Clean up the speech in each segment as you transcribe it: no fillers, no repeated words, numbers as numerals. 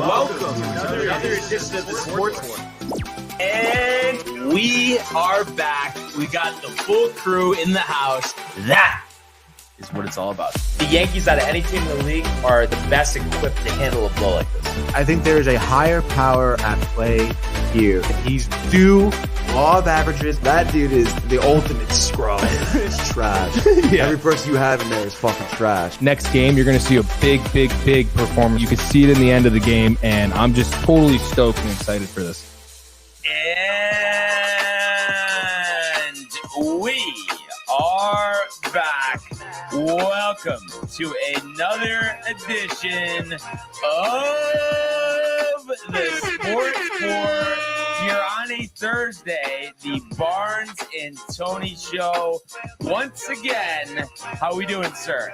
Welcome to another edition of the Sports One. And we are back. We got the full crew in the house. That is what it's all about. The Yankees, out of any team in the league, are the best equipped to handle a blow like this. I think there is a higher power at play here. He's due law of averages. That dude is the ultimate scrub. It's trash. Yeah. Every person you have in there is fucking trash. Next game, you're going to see a big performance. You can see it in the end of the game, and I'm just totally stoked and excited for this. And we are back. Welcome to another edition of the Sports War here on a Thursday, the Barnes and Tony Show. Once again, how we doing, sir?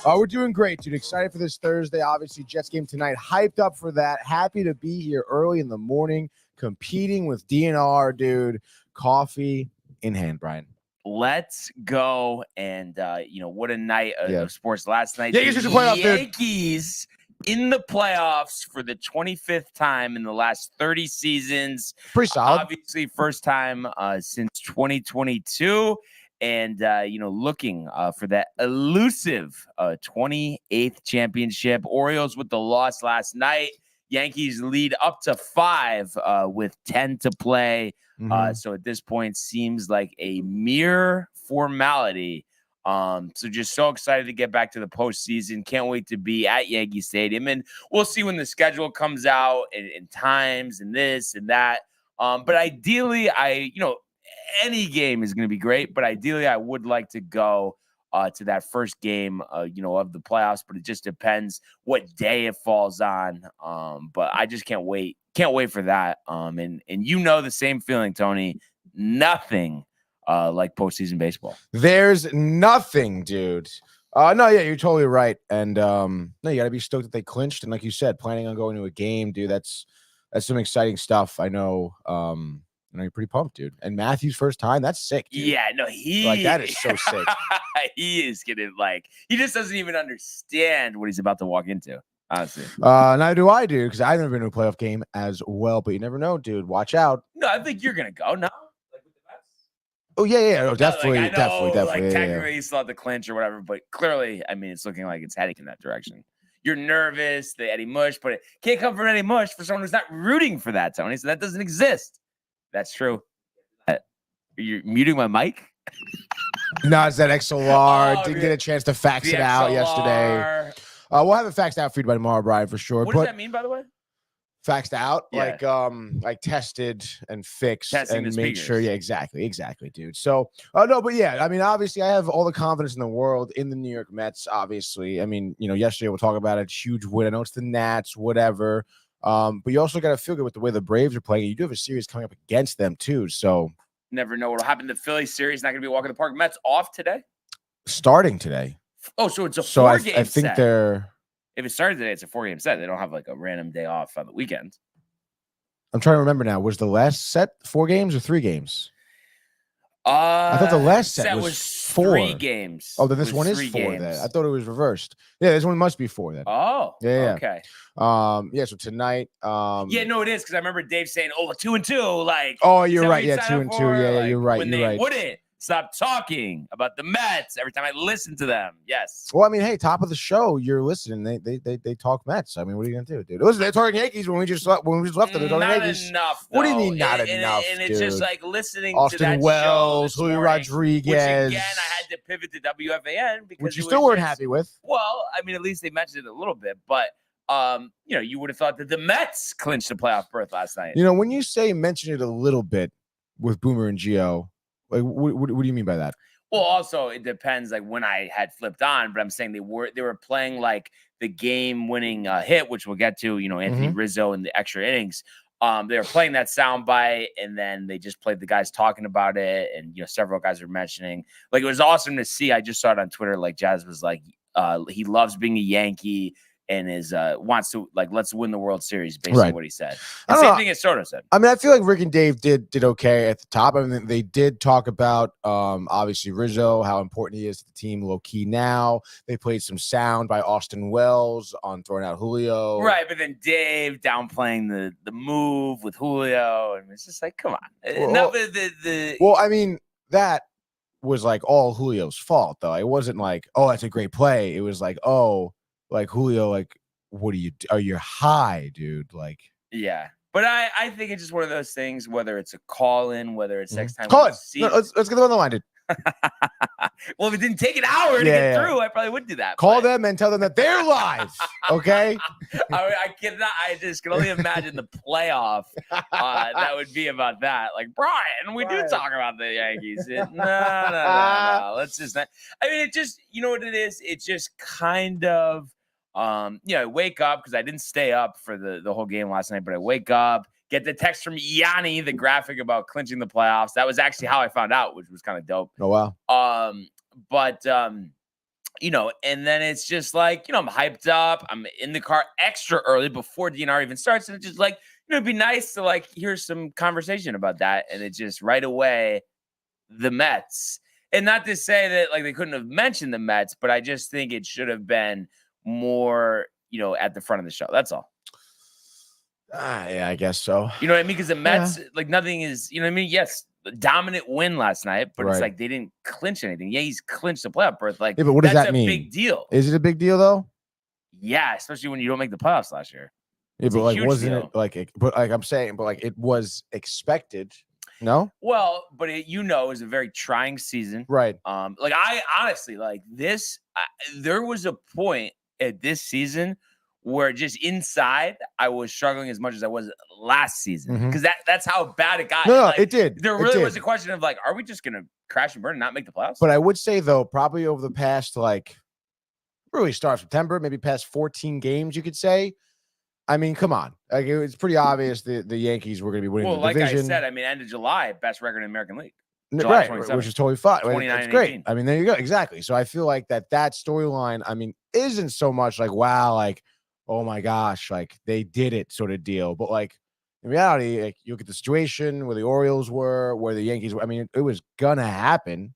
We're doing great, dude. Excited for this Thursday. Obviously, Jets game tonight. Hyped up for that. Happy to be here early in the morning, competing with DNR, dude. Coffee in hand, Brian. Let's go. And, what a night of sports last night. Yankees in the playoffs, dude. Yankees in the playoffs for the 25th time in the last 30 seasons. Pretty solid. Obviously, first time since 2022. And, looking for that elusive 28th championship. Orioles with the loss last night. Yankees lead up to 5 with 10 to play. So at this point, seems like a mere formality. So just so excited to get back to the postseason. Can't wait to be at Yankee Stadium. And we'll see when the schedule comes out and times and this and that. But ideally, any game is going to be great. But ideally, I would like to go to that first game, of the playoffs. But it just depends what day it falls on. But I just can't wait. Can't wait for that. And the same feeling, Tony. Nothing like postseason baseball. There's nothing, dude. You're totally right. And you got to be stoked that they clinched. And like you said, planning on going to a game, dude. That's some exciting stuff. I know. You're pretty pumped, dude. And Matthew's first time, that's sick, dude. Yeah, no, that is so sick. He is getting he just doesn't even understand what he's about to walk into. Honestly, neither do I, dude, because I've never been to a playoff game as well. But you never know, dude. Watch out. No, I think you're gonna go. No, like with the Mets. Oh yeah. No, definitely, I know, definitely. Like technically, you still have the clinch or whatever, but clearly, it's looking like it's heading in that direction. You're nervous, the Eddie Mush, but it can't come from Eddie Mush for someone who's not rooting for that, Tony. So that doesn't exist. That's true. You're muting my mic. No, it's that XLR. Oh, Didn't get a chance to fax it out yesterday. We'll have it faxed out for you by tomorrow, Brian, for sure. What does that mean, by the way? Faxed out, yeah. like tested and fixed. Testing and the make speakers. sure. Yeah, exactly, dude. So, obviously, I have all the confidence in the world in the New York Mets. Obviously, yesterday we'll talk about it. Huge win. I know it's the Nats, whatever. But you also got to feel good with the way the Braves are playing. You do have a series coming up against them too. So never know what'll happen. The Philly series not going to be walking the park. Mets off today. Starting today. Oh, so it's a 4-game I think set. If it started today, it's a 4-game set. They don't have like a random day off on the weekend. I'm trying to remember now. Was the last set 4 games or 3 games? I thought the last set was 4 3 games. Oh, then this one is 4 then. I thought it was reversed. Yeah, this one must be 4 then. Oh, yeah. Okay. So tonight. No, it is because I remember Dave saying, 2-2. Like, oh, you're right. Yeah, 2-2. Yeah, you're right. When they wouldn't stop talking about the Mets every time I listen to them. Yes. Well, hey, top of the show, you're listening. They talk Mets. What are you gonna do, dude? Listen, they're talking Yankees when we just left them. They're talking Yankees. Enough. What do you mean not enough? And it's just like listening Austin to that Wells, show Julio morning, Rodriguez. Which again, I had to pivot to WFAN because which you still weren't happy with. Well, at least they mentioned it a little bit, but you would have thought that the Mets clinched the playoff berth last night. When you say mention it a little bit with Boomer and Gio, like what do you mean by that? Well, also it depends like when I had flipped on, but I'm saying they were playing like the game-winning hit, which we'll get to. Anthony Rizzo in the extra innings. They were playing that soundbite, and then they just played the guys talking about it, and several guys were mentioning. Like it was awesome to see. I just saw it on Twitter. Like Jazz was like, he loves being a Yankee. and is wants to let's win the World Series based Right. on what he said. I And don't same know. thing as Soto said. I mean, I feel like Rick and Dave did okay at the top. I mean, they did talk about obviously Rizzo, how important he is to the team low key now. They played some sound by Austin Wells on throwing out Julio. Right, but then Dave downplaying the move with Julio, and it's just like, come on. Enough of the Well, I mean, that was like all Julio's fault, though. It wasn't like, oh, that's a great play. It was like, oh, like Julio, like, what are you high, dude? Like, yeah. But I think it's just one of those things, whether it's a call-in, whether it's next time. Call it. See No, let's get them on the line, dude. Well, if it didn't take an hour to get through, I probably would do that. Call them and tell them that they're live. Okay. I cannot. I just can only imagine the playoff that would be about that. Like, Brian, we do talk about the Yankees. No. Let's just not. I mean, it just, you know what it is? It's just kind of, I wake up because I didn't stay up for the whole game last night, but I wake up, get the text from Yanni, the graphic about clinching the playoffs. That was actually how I found out, which was kind of dope. Oh, wow. And then it's just like, I'm hyped up. I'm in the car extra early before DNR even starts. And it's just like, it'd be nice to hear some conversation about that. And it's just right away, the Mets. And not to say that they couldn't have mentioned the Mets, but I just think it should have been more, at the front of the show. That's all. Yeah, I guess so. You know what I mean? Because the Mets, nothing is, you know what I mean? Yes, dominant win last night, but it's like they didn't clinch anything. Yeah, he's clinched the playoff berth. But what does that mean? That's a big deal. Is it a big deal though? Yeah, especially when you don't make the playoffs last year. Yeah, but wasn't it I'm saying, it was expected. No. Well, but it was a very trying season, right? I honestly this. There was a point at this season where just inside I was struggling as much as I was last season because that's how bad it got. No, it did. There really was a question of are we just gonna crash and burn and not make the playoffs? But I would say though, probably over the past really start September, maybe past 14 games, you could say. I mean, come on. It's pretty obvious the Yankees were going to be winning the division. Like I said, end of July, best record in the American League. Right, which is totally fine. 29 It's great. 18. I mean, there you go. Exactly. So I feel like that storyline, isn't so much wow, oh my gosh, they did it sort of deal. But in reality, you look at the situation where the Orioles were, where the Yankees were. I mean, it was going to happen.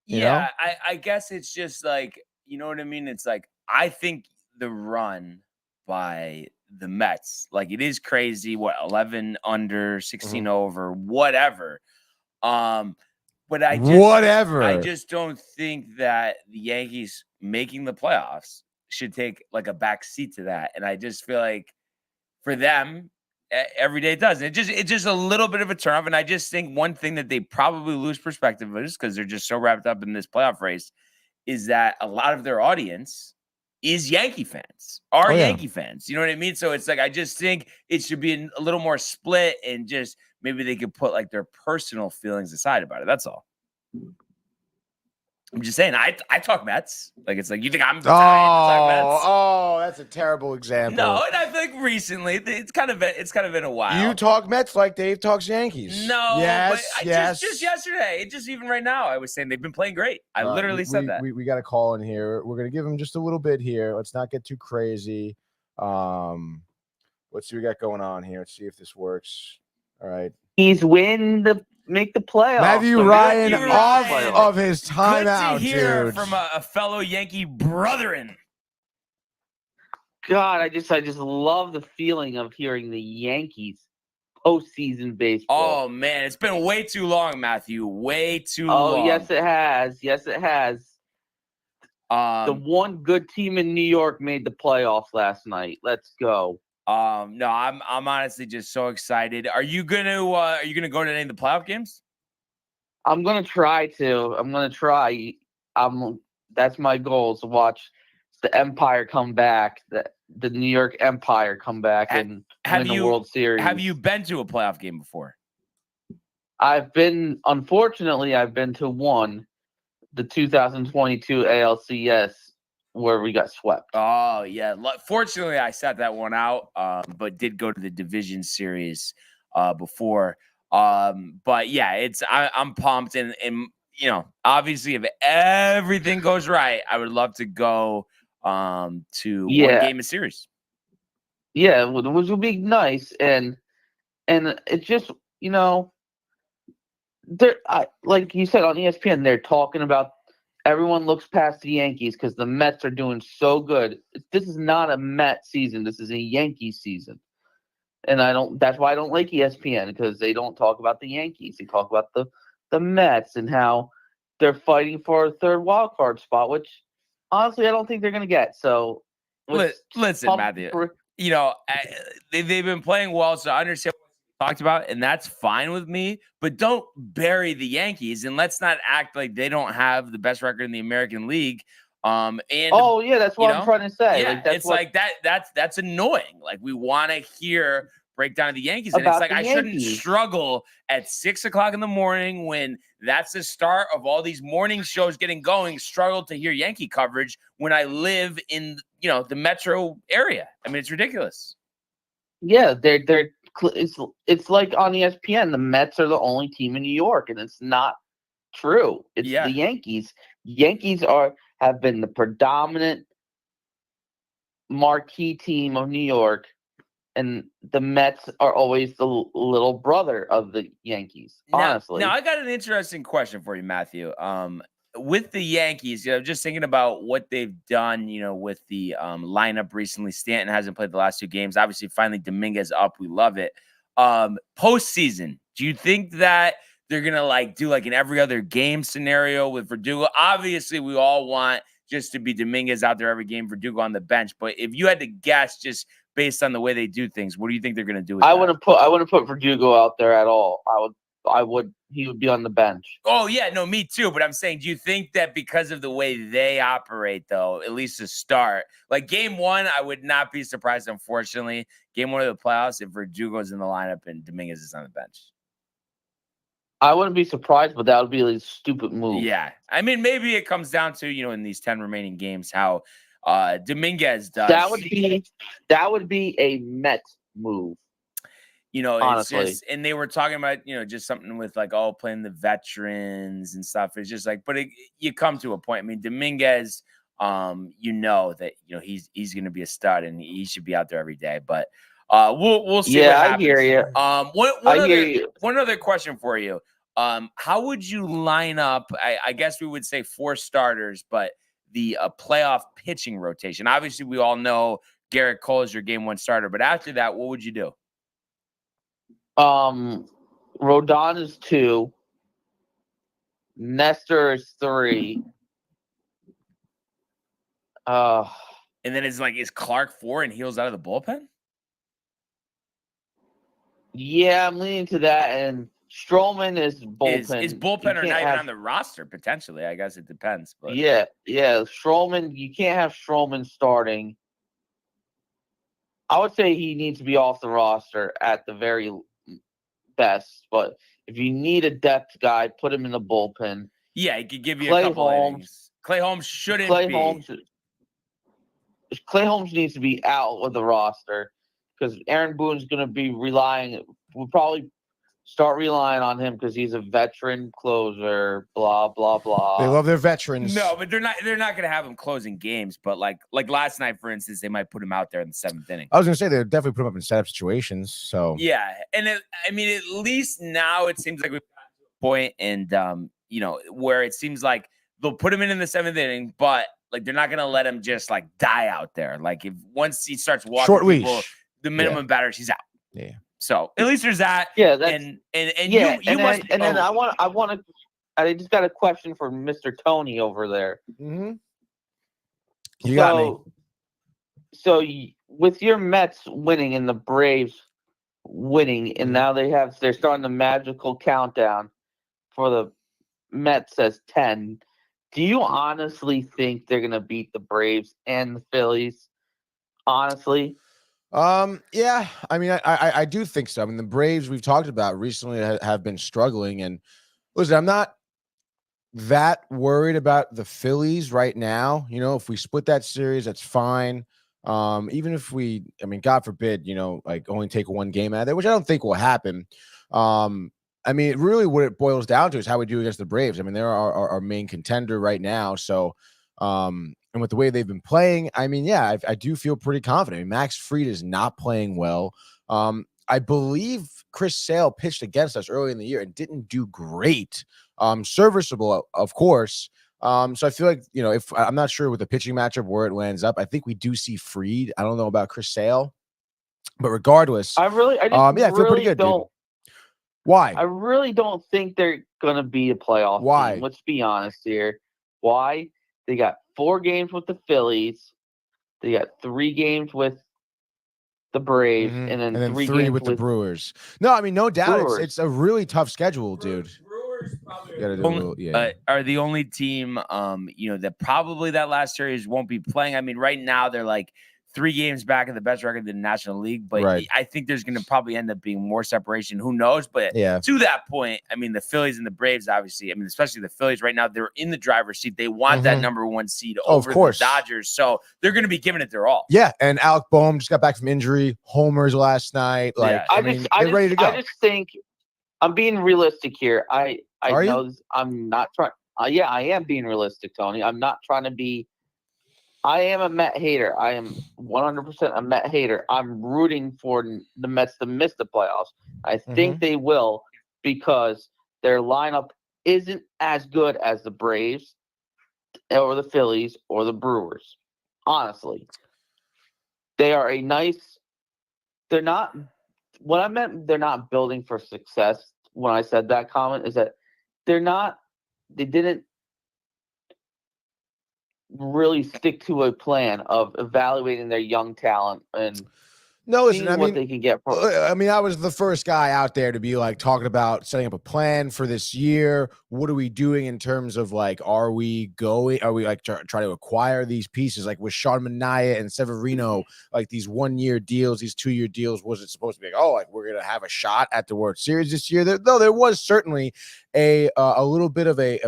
You know? I guess it's just you know what I mean? It's I think the run by the Mets, it is crazy. What, 11 under, 16 over, whatever. But I just don't think that the Yankees making the playoffs should take a back seat to that. And I just feel like for them, every day it does. It's just a little bit of a turnoff. And I just think one thing that they probably lose perspective of, just because they're just so wrapped up in this playoff race, is that a lot of their audience is Yankee fans, Yankee fans. You know what I mean? So it's I just think it should be a little more split, and just maybe they could put their personal feelings aside about it. That's all. I'm just saying, I talk Mets. You think I'm dying to talk Mets? Oh, that's a terrible example. No, and I feel recently it's kind of been a while. You talk Mets like Dave talks Yankees. No, yes, but just yesterday, just even right now, I was saying they've been playing great. I literally said that. We got a call in here. We're gonna give him just a little bit here. Let's not get too crazy. Let's see what we got going on here. Let's see if this works. All right. He's make the playoffs. Matthew Ryan off of his timeout, Good to hear dude. from a fellow Yankee brethren. God, I just love the feeling of hearing the Yankees postseason baseball. Oh man, it's been way too long, Matthew. Way too long. Oh yes, it has. Yes, it has. The one good team in New York made the playoffs last night. Let's go. No, I'm honestly just so excited. Are you gonna go to any of the playoff games? I'm gonna try to. That's my goal, is to watch the Empire come back, the New York Empire come back and win the World Series. Have you been to a playoff game before? Unfortunately, I've been to one, the 2022 ALCS, where we got swept. Oh yeah. Fortunately, I sat that one out, but did go to the division series before. But yeah, I'm pumped, and obviously, if everything goes right, I would love to go to one game a series. Yeah, which would be nice, and it's just like you said on ESPN, they're talking about everyone looks past the Yankees because the Mets are doing so good. This is not a Met season. This is a Yankees season. And that's why I don't like ESPN, because they don't talk about the Yankees. They talk about the Mets and how they're fighting for a third wild card spot, which honestly I don't think they're going to get. So listen, Matthew, they've been playing well, so I understand what you talked about, and that's fine with me. But don't bury the Yankees, and let's not act like they don't have the best record in the American League. And that's what I'm trying to say. Yeah, that's annoying. Like, we want to hear breakdown of the Yankees, and it's like I shouldn't struggle at 6 o'clock in the morning when that's the start of all these morning shows getting going. Struggle to hear Yankee coverage when I live in the metro area. I mean, it's ridiculous. Yeah, it's like on ESPN, the Mets are the only team in New York, and it's not true. It's the Yankees. Yankees have been the predominant marquee team of New York, and the Mets are always the little brother of the Yankees. Honestly. Now I got an interesting question for you, Matthew. With the Yankees, just thinking about what they've done, with the lineup recently. Stanton hasn't played the last 2 games. Obviously, finally Dominguez up. We love it. Postseason, do you think that they're gonna do an every other game scenario with Verdugo? Obviously, we all want just to be Dominguez out there every game, Verdugo on the bench. But if you had to guess, just based on the way they do things, what do you think they're gonna do? I wouldn't put Verdugo out there at all. He would be on the bench. Oh yeah, no, me too. But I'm saying, do you think that because of the way they operate, though, at least to start, like game 1, I would not be surprised, unfortunately, game 1 of the playoffs, if Verdugo's in the lineup and Dominguez is on the bench. I wouldn't be surprised, but that would be a stupid move. Yeah. I mean, maybe it comes down to, in these 10 remaining games, how Dominguez does. That would be a Mets move. It's just, and they were talking about, just something with playing the veterans and stuff. It's just but you come to a point. I mean, Dominguez, that, he's going to be a stud and he should be out there every day, but we'll see. Yeah, what happens. I hear you. One other question for you. How would you line up? I guess we would say 4 starters, but the playoff pitching rotation. Obviously, we all know Garrett Cole is your game 1 starter, but after that, what would you do? Rodon is 2. Nestor is 3. And then is Clark 4 and Heels out of the bullpen? Yeah, I'm leaning to that. And Stroman is bullpen. Is bullpen or not even on the roster, potentially? I guess it depends. But yeah. Stroman, you can't have Stroman starting. I would say he needs to be off the roster at the very best, but if you need a depth guy, put him in the bullpen. Yeah, he could give you a couple innings. Clay Holmes shouldn't be. Clay Holmes needs to be out of the roster because Aaron Boone's going to be we'll probably start relying on him because he's a veteran closer, blah, blah, blah. They love their veterans. No, but they're not going to have him closing games. But like last night, for instance, they might put him out there in the 7th inning. I was going to say they'll definitely put him up in setup situations. So yeah, and at least now it seems like we've got to a point, and where it seems like they'll put him in the 7th inning, but they're not going to let him just die out there. If once he starts walking short people, leash, the minimum batters, he's out. Yeah. So at least there's that. Yeah, I just got a question for Mr. Tony over there. Mm-hmm. You got me. So with your Mets winning and the Braves winning, and now they're starting the magical countdown for the Mets as 10. Do you honestly think they're gonna beat the Braves and the Phillies? Honestly. Yeah, I mean, I do think so. I mean, the Braves we've talked about recently have been struggling, and listen, I'm not that worried about the Phillies right now. If we split that series, that's fine. Even if God forbid, only take 1 game out of there, which I don't think will happen. I mean, really what it boils down to is how we do against the Braves. I mean, they're our main contender right now. So, and with the way they've been playing, I mean, yeah, I do feel pretty confident. I mean, Max Fried is not playing well. I believe Chris Sale pitched against us early in the year and didn't do great. Serviceable, of course. So I feel like, if I'm not sure with the pitching matchup where it lands up, I think we do see Fried. I don't know about Chris Sale, but regardless, I feel pretty good, dude. Why? I really don't think they're gonna be a playoff team. Let's be honest here. Why? They got 4 games with the Phillies. They got 3 games with the Braves, and then 3 games with the Brewers. No, I mean, no doubt, it's a really tough schedule, dude. Brewers probably are the only team, that probably that last series won't be playing. I mean, right now they're like 3 games back of the best record in the National League, but I think there's going to probably end up being more separation. Who knows? But to that point, I mean, the Phillies and the Braves, obviously, I mean, especially the Phillies right now, they're in the driver's seat. They want that number 1 seed over the Dodgers, so they're going to be giving it their all. Yeah, and Alec Boehm just got back from injury, homers last night. They're ready to go. I just think I'm being realistic here. I know I'm not trying. I am being realistic, Tony. I'm not trying to be. I am a Met hater. I am 100% a Met hater. I'm rooting for the Mets to miss the playoffs. I think they will because their lineup isn't as good as the Braves or the Phillies or the Brewers. Honestly, they are a nice. They're not. What I meant, they're not building for success. When I said that comment, is that they're not. They didn't really stick to a plan of evaluating their young talent and seeing what they can get from. I mean, I was the first guy out there to be like talking about setting up a plan for this year. What are we doing in terms of like, are we like try to acquire these pieces like with Sean Manaea and Severino, like these 1-year deals, these 2-year deals? Was it supposed to be like, we're going to have a shot at the World Series this year? There was certainly a little bit of a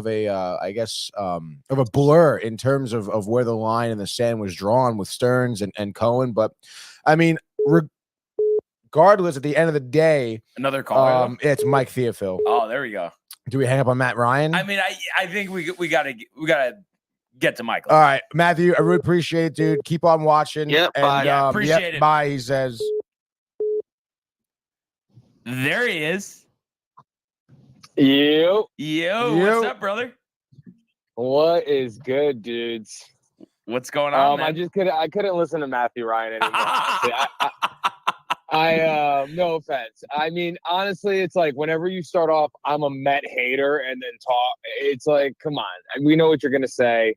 blur in terms of where the line in the sand was drawn with Stearns and Cohen. But I mean, regardless, at the end of the day, another call. It's Mike Theophil. Oh, there we go. Do we hang up on Matt Ryan? I mean, I think we gotta get to Michael. All right, Matthew, I really appreciate it, dude. Keep on watching. Yep, bye. Appreciate it. Bye, he says. There he is. Yo, what's up, brother? What is good, dudes? What's going on? I couldn't listen to Matthew Ryan anymore. No offense. I mean, honestly, it's like whenever you start off, I'm a Met hater, and then talk, it's like, come on, we know what you're gonna say.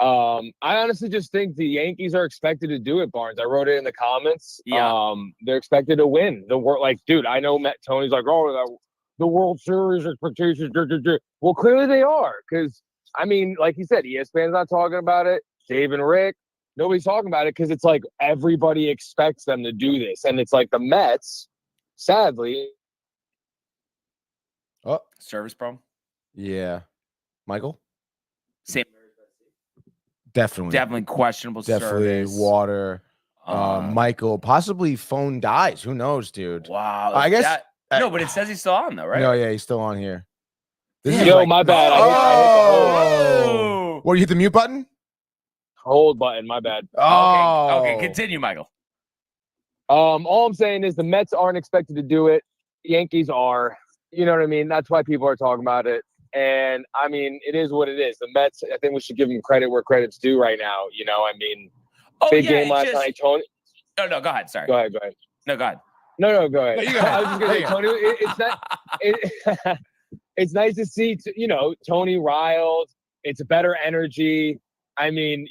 I honestly just think the Yankees are expected to do it, Barnes. I wrote it in the comments. Yeah. They're expected to win the world. Like, dude, I know Tony's like, the World Series expectations. Well, clearly they are, because I mean, like you said, ESPN's not talking about it. Dave and Rick, nobody's talking about it because it's like everybody expects them to do this. And it's like the Mets, sadly. Oh, service problem. Yeah. Michael? Same. Definitely questionable service. Water. Michael, possibly phone dies. Who knows, dude? Wow. I guess. No, but it says he's still on, though, right? No, yeah, he's still on here. My bad. What, you hit the mute button? Hold button, my bad. Okay, continue, Michael. All I'm saying is the Mets aren't expected to do it. Yankees are. You know what I mean? That's why people are talking about it. And, I mean, it is what it is. The Mets, I think we should give them credit where credit's due right now. You know, I mean, big game last night, Tony. No, go ahead. Sorry. Go ahead. No, go ahead. No, go ahead. No, go ahead. I was just going to say, Tony, it's nice to see, Tony riled. It's a better energy. I mean,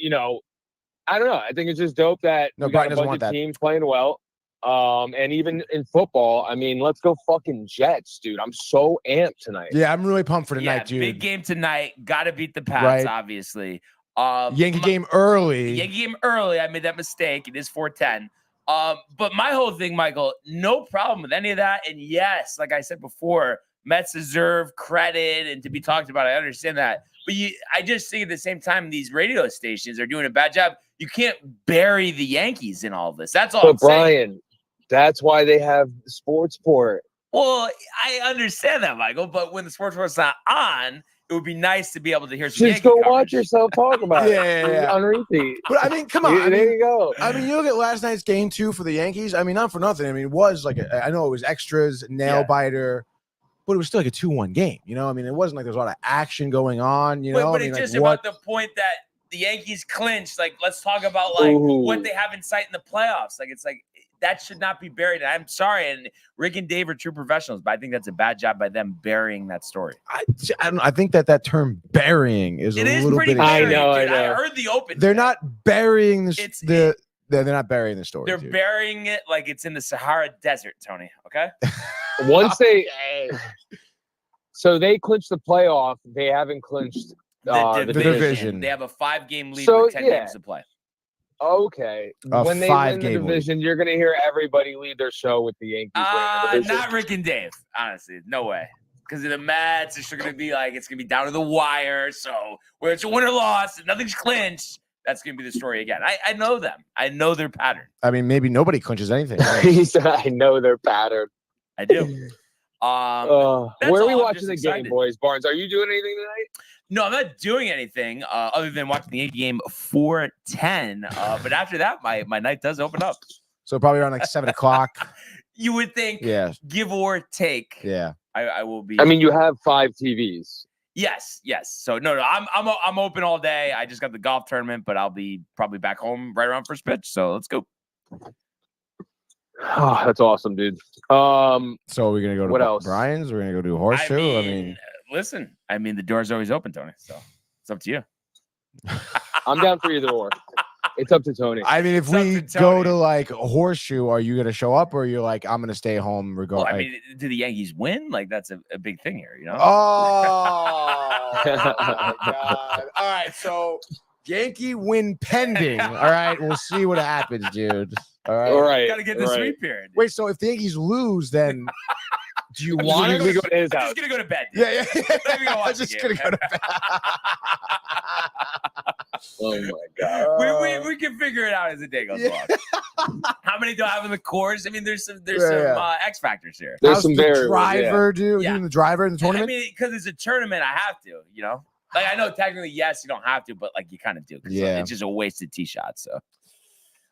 I don't know. I think it's just dope that we got a bunch of teams playing well. And even in football, I mean, let's go fucking Jets, dude. I'm so amped tonight. Yeah, I'm really pumped for tonight, dude. Big game tonight. Got to beat the Pats, obviously. Yankee game early. I made that mistake. It is 4:10. But my whole thing, Michael, no problem with any of that. And yes, like I said before, Mets deserve credit and to be talked about. I understand that. But I just think at the same time, these radio stations are doing a bad job. You can't bury the Yankees in all of this. That's all I'm saying. Brian, that's why they have Sports Port. Well, I understand that, Michael. But when the Sports Port's not on, it would be nice to be able to hear some Just Yankee go coverage. watch yourself talk about it. Yeah. On repeat. But I mean, come on. I There mean, you go. I mean, you look at last night's game too for the Yankees. I mean, not for nothing. I mean, it was like I know it was extras, nail biter, but it was still like a 2-1 game. You know, I mean, it wasn't like there was a lot of action going on. You know, But I mean, it's just like, about the point that the Yankees clinched. Like, let's talk about like what they have in sight in the playoffs. Like, it's like that should not be buried. I'm sorry, and Rick and Dave are true professionals, but I think that's a bad job by them burying that story. I think that term burying is It a is little pretty bit. buried, I dude. know. I heard the open. They're not burying they're not burying the story. They're dude. burying it like it's in the Sahara Desert, Tony. Okay. Once they, so they clinched the playoff. They haven't clinched The the division. They have a 5-game lead So, with 10 games to play. Okay. A When they win the 5-game division, you're going to hear everybody lead their show with the Yankees winning the division. Not Rick and Dave, honestly. No way. Because the Mets, it's going to be like, it's going to be down to the wire. So where it's a win or loss and nothing's clinched, that's going to be the story again. I know them. I know their pattern. I mean, maybe nobody clinches anything. He said, I know their pattern. I do. Where are we all. I'm watching just the excited. game, boys? Barnes, are you doing anything tonight? No, I'm not doing anything other than watching the Yankee game 4:10. But after that, my night does open up. So probably around like 7 o'clock. You would think, Yeah. give or take. Yeah. I will be. I mean, you have 5 TVs. Yes. So no, I'm open all day. I just got the golf tournament, but I'll be probably back home right around first pitch. So let's go. Oh, that's awesome, dude. So we're gonna go to What else? Brian's. We're gonna go do horseshoe. I mean, listen. I mean, the door's always open, Tony. So it's up to you. I'm down for either or. It's up to Tony. if It's up we to go Tony. to like horseshoe, are you gonna show up, or you're like, I'm gonna stay home Well, regardless? I mean, do the Yankees win? Like that's a big thing here, you know. Oh my God. All right, so Yankee win pending. All right, we'll see what happens, dude. All right. All right. Gotta get the sweep period. Wait, so if the Yankees lose, then do you I'm want just to gonna go to his I'm house. just gonna go to bed. Yeah. Let me go watch I'm the just game. gonna go to bed. Oh my god. We can figure it out as the day goes Yeah. along. How many do I have in the course? I mean, there's some X factors here. There's How's some the variables. driver do? Yeah. Doing the driver in the I tournament? mean, because it's a tournament, I have to, you know. Like I know technically, yes, you don't have to, but like you kind of do. 'Cause Yeah. it's just a wasted tee shot. So,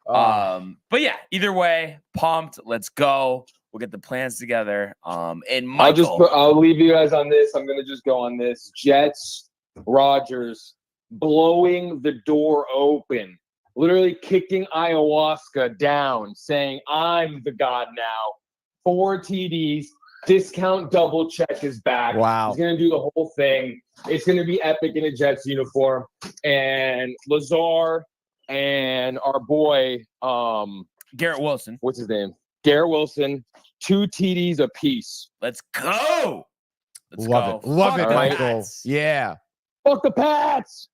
Oh. but yeah, either way, pumped. Let's go. We'll get the plans together. And I'll just Michael, I'll leave you guys on this. I'm gonna just go on this. Jets, Rogers blowing the door open, literally kicking ayahuasca down, saying, I'm the god now. 4 TDs, discount double check is back. Wow. He's gonna do the whole thing. It's gonna be epic in a Jets uniform. And Lazar and our boy, Garrett Wilson. what's his name? Garrett Wilson, 2 TDs apiece. Let's go. Let's Love go. it. Love Fuck it, the Michael. Pats. Yeah. Fuck the Pats!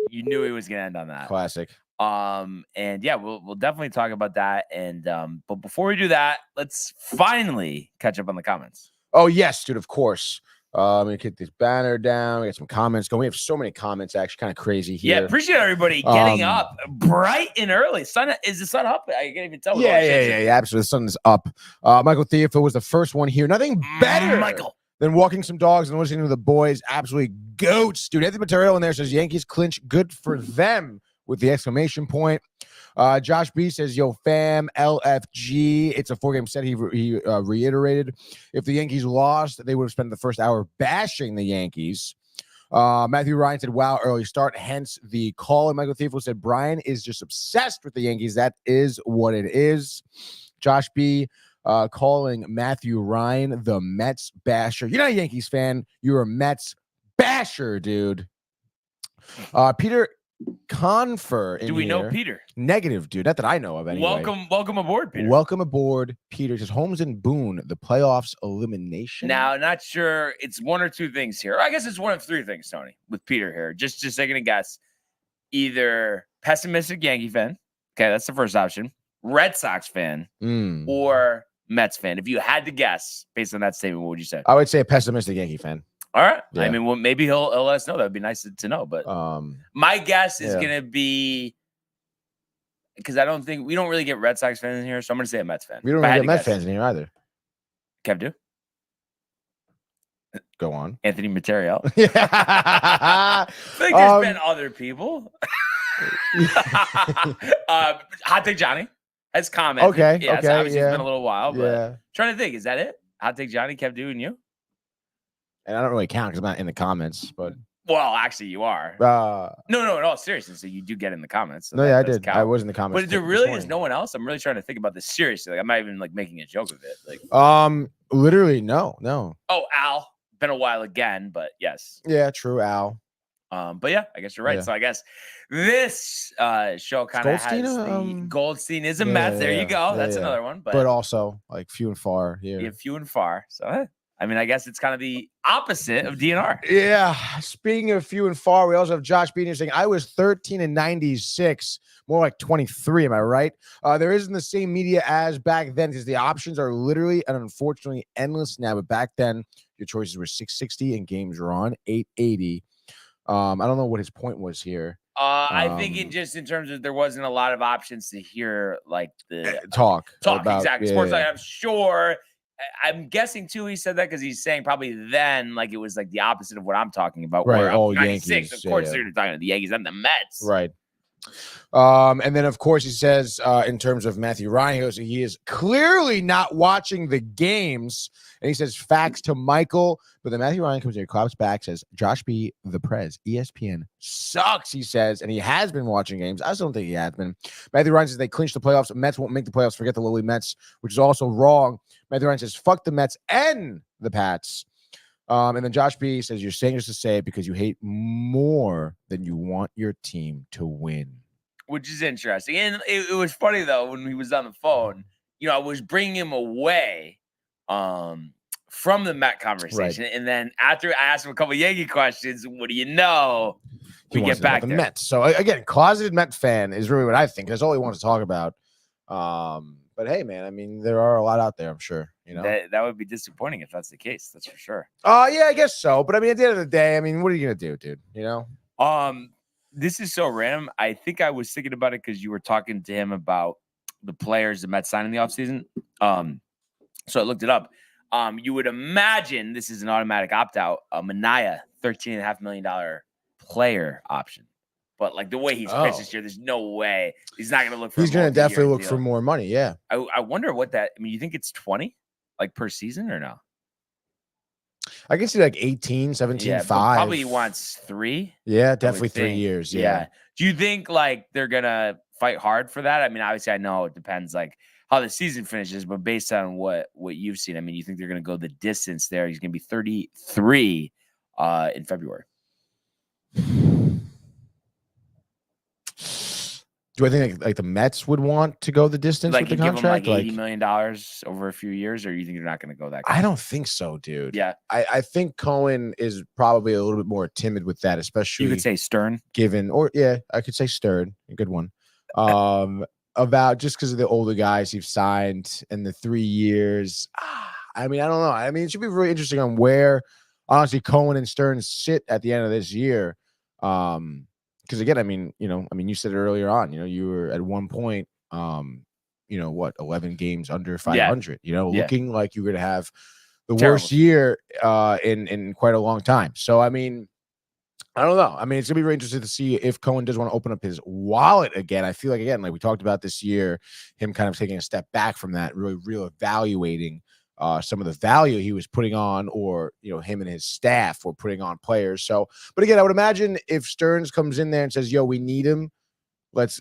You knew he was gonna end on that. Classic. And yeah, we'll definitely talk about that. And but before we do that, let's finally catch up on the comments. Oh, yes, dude, of course. I'm gonna kick this banner down. We got some comments going. We have so many comments, actually, kind of crazy here. Yeah, appreciate everybody getting Um, up bright and early. Sun is the sun up? I can't even tell. Yeah, absolutely. The sun is up. Michael Theophil was the first one here. Nothing better Michael. than walking some dogs and listening to the boys. Absolutely goats, dude. Anything material in there says Yankees clinch. Good for them with the exclamation point. Josh B says, yo, fam, LFG. It's a 4-game set. He reiterated. If the Yankees lost, they would have spent the first hour bashing the Yankees. Matthew Ryan said, wow, early start, hence the call. And Michael Thiefel said, Brian is just obsessed with the Yankees. That is what it is. Josh B calling Matthew Ryan the Mets basher. You're not a Yankees fan. You're a Mets basher, dude. Peter Confer. Do we know Peter? Negative, dude. Not that I know of anyway. Welcome aboard, Peter. Welcome aboard, Peter. It says Holmes and Boone, the playoffs elimination. Now, not sure. It's one or two things here. I guess it's one of 3 things, Tony, with Peter here. Just taking a guess. Either pessimistic Yankee fan. Okay, that's the first option. Red Sox fan or Mets fan. If you had to guess based on that statement, what would you say? I would say a pessimistic Yankee fan. All right. Yeah. I mean, well, maybe he'll let us know. That would be nice to know. But my guess is going to be, because I don't think we don't really get Red Sox fans in here, so I'm going to say a Mets fan. We don't really get Mets fans in here either. Kev, do? Go on. Anthony Material. Yeah. I think there's been other people. Hot Take Johnny has commented. Okay. Yes, okay. obviously it's been a little while, but yeah. trying to think, is that it? Hot Take Johnny kept doing you? And I don't really count because I'm not in the comments, but Well, actually, you are. No, in all seriousness, so you do get in the comments. So no, that yeah, I does did. count. I was in the comments. But there really is no one else. I'm really trying to think about this seriously. Like, I'm not even like making a joke of it. Like, literally, no. Oh, Al. Been a while again, but yes. Yeah, true, Al. But yeah, I guess you're right. Yeah. So I guess this show kind of has the Goldstein is a Mets. There you go. That's another one. But also like few and far here. Yeah, few and far. So I mean, I guess it's kind of the opposite of DNR. Yeah. Speaking of few and far, we also have Josh Bean saying I was 13-96, more like 23. Am I right? There isn't the same media as back then because the options are literally and unfortunately endless now. But back then, your choices were 660 and games were on 880. I don't know what his point was here. I think in terms of there wasn't a lot of options to hear like the talk about, exactly. Sports. Like, I'm sure. I'm guessing too. He said that because he's saying probably then like it was like the opposite of what I'm talking about. Right. Where Oh, 96, Yankees. of course, they're talking about the Yankees and the Mets. Right. And then of course he says in terms of Matthew Ryan, he goes, he is clearly not watching the games. And he says facts to Michael, but then Matthew Ryan comes here, claps back, says Josh B. the Prez, ESPN sucks, he says, and he has been watching games. I still don't think he has been. Matthew Ryan says they clinched the playoffs. Mets won't make the playoffs. Forget the lowly Mets, which is also wrong. Matthew Ryan says fuck the Mets and the Pats. And then Josh B says you're saying this to say it because you hate more than you want your team to win. Which is interesting. And it was funny, though, when he was on the phone, you know, I was bringing him away from the Met conversation. Right. And then after I asked him a couple of Yankee questions, what do you know? We get back to the Mets. So, again, closeted Met fan is really what I think. That's all he wants to talk about. But, hey, man, I mean, there are a lot out there, I'm sure. You know, that would be disappointing if that's the case. That's for sure. Yeah, I guess so. But, I mean, at the end of the day, I mean, what are you going to do, dude? You know? This is so random. I think I was thinking about it because you were talking to him about the players the Mets signed in the offseason. So I looked it up. You would imagine this is an automatic opt-out. Manaea, $13.5 million player option. But like the way he's pitched this year, there's no way he's not going to look for. He's going to definitely look for more money. Yeah. I wonder what that. I mean, you think it's 20 like per season or no? I can see like 18, 17, 5. Probably he wants 3. Yeah, definitely 3 years. Yeah. Do you think like they're gonna fight hard for that? I mean, obviously, I know it depends like how the season finishes, but based on what you've seen, I mean, you think they're gonna go the distance there? He's gonna be 33 in February. Do I think like the Mets would want to go the distance like with the contract? Give him like $80 million over a few years, or you think they're not going to go that? I don't think so, dude. Yeah, I think Cohen is probably a little bit more timid with that, especially you could say Stern. I could say Stern, a good one. About just because of the older guys he's signed and the 3 years. I mean, I don't know. I mean, it should be really interesting on where honestly Cohen and Stern sit at the end of this year. Because again, I mean, you said it earlier on, you were at one point, 11 games under 500, looking like you're going to have the worst year in quite a long time. So, I mean, I don't know. I mean, it's going to be very interesting to see if Cohen does want to open up his wallet again. I feel like, again, like we talked about this year, him kind of taking a step back from that, really reevaluating some of the value he was putting on, or him and his staff were putting on players. So, but again, I would imagine if Stearns comes in there and says, "Yo, we need him,"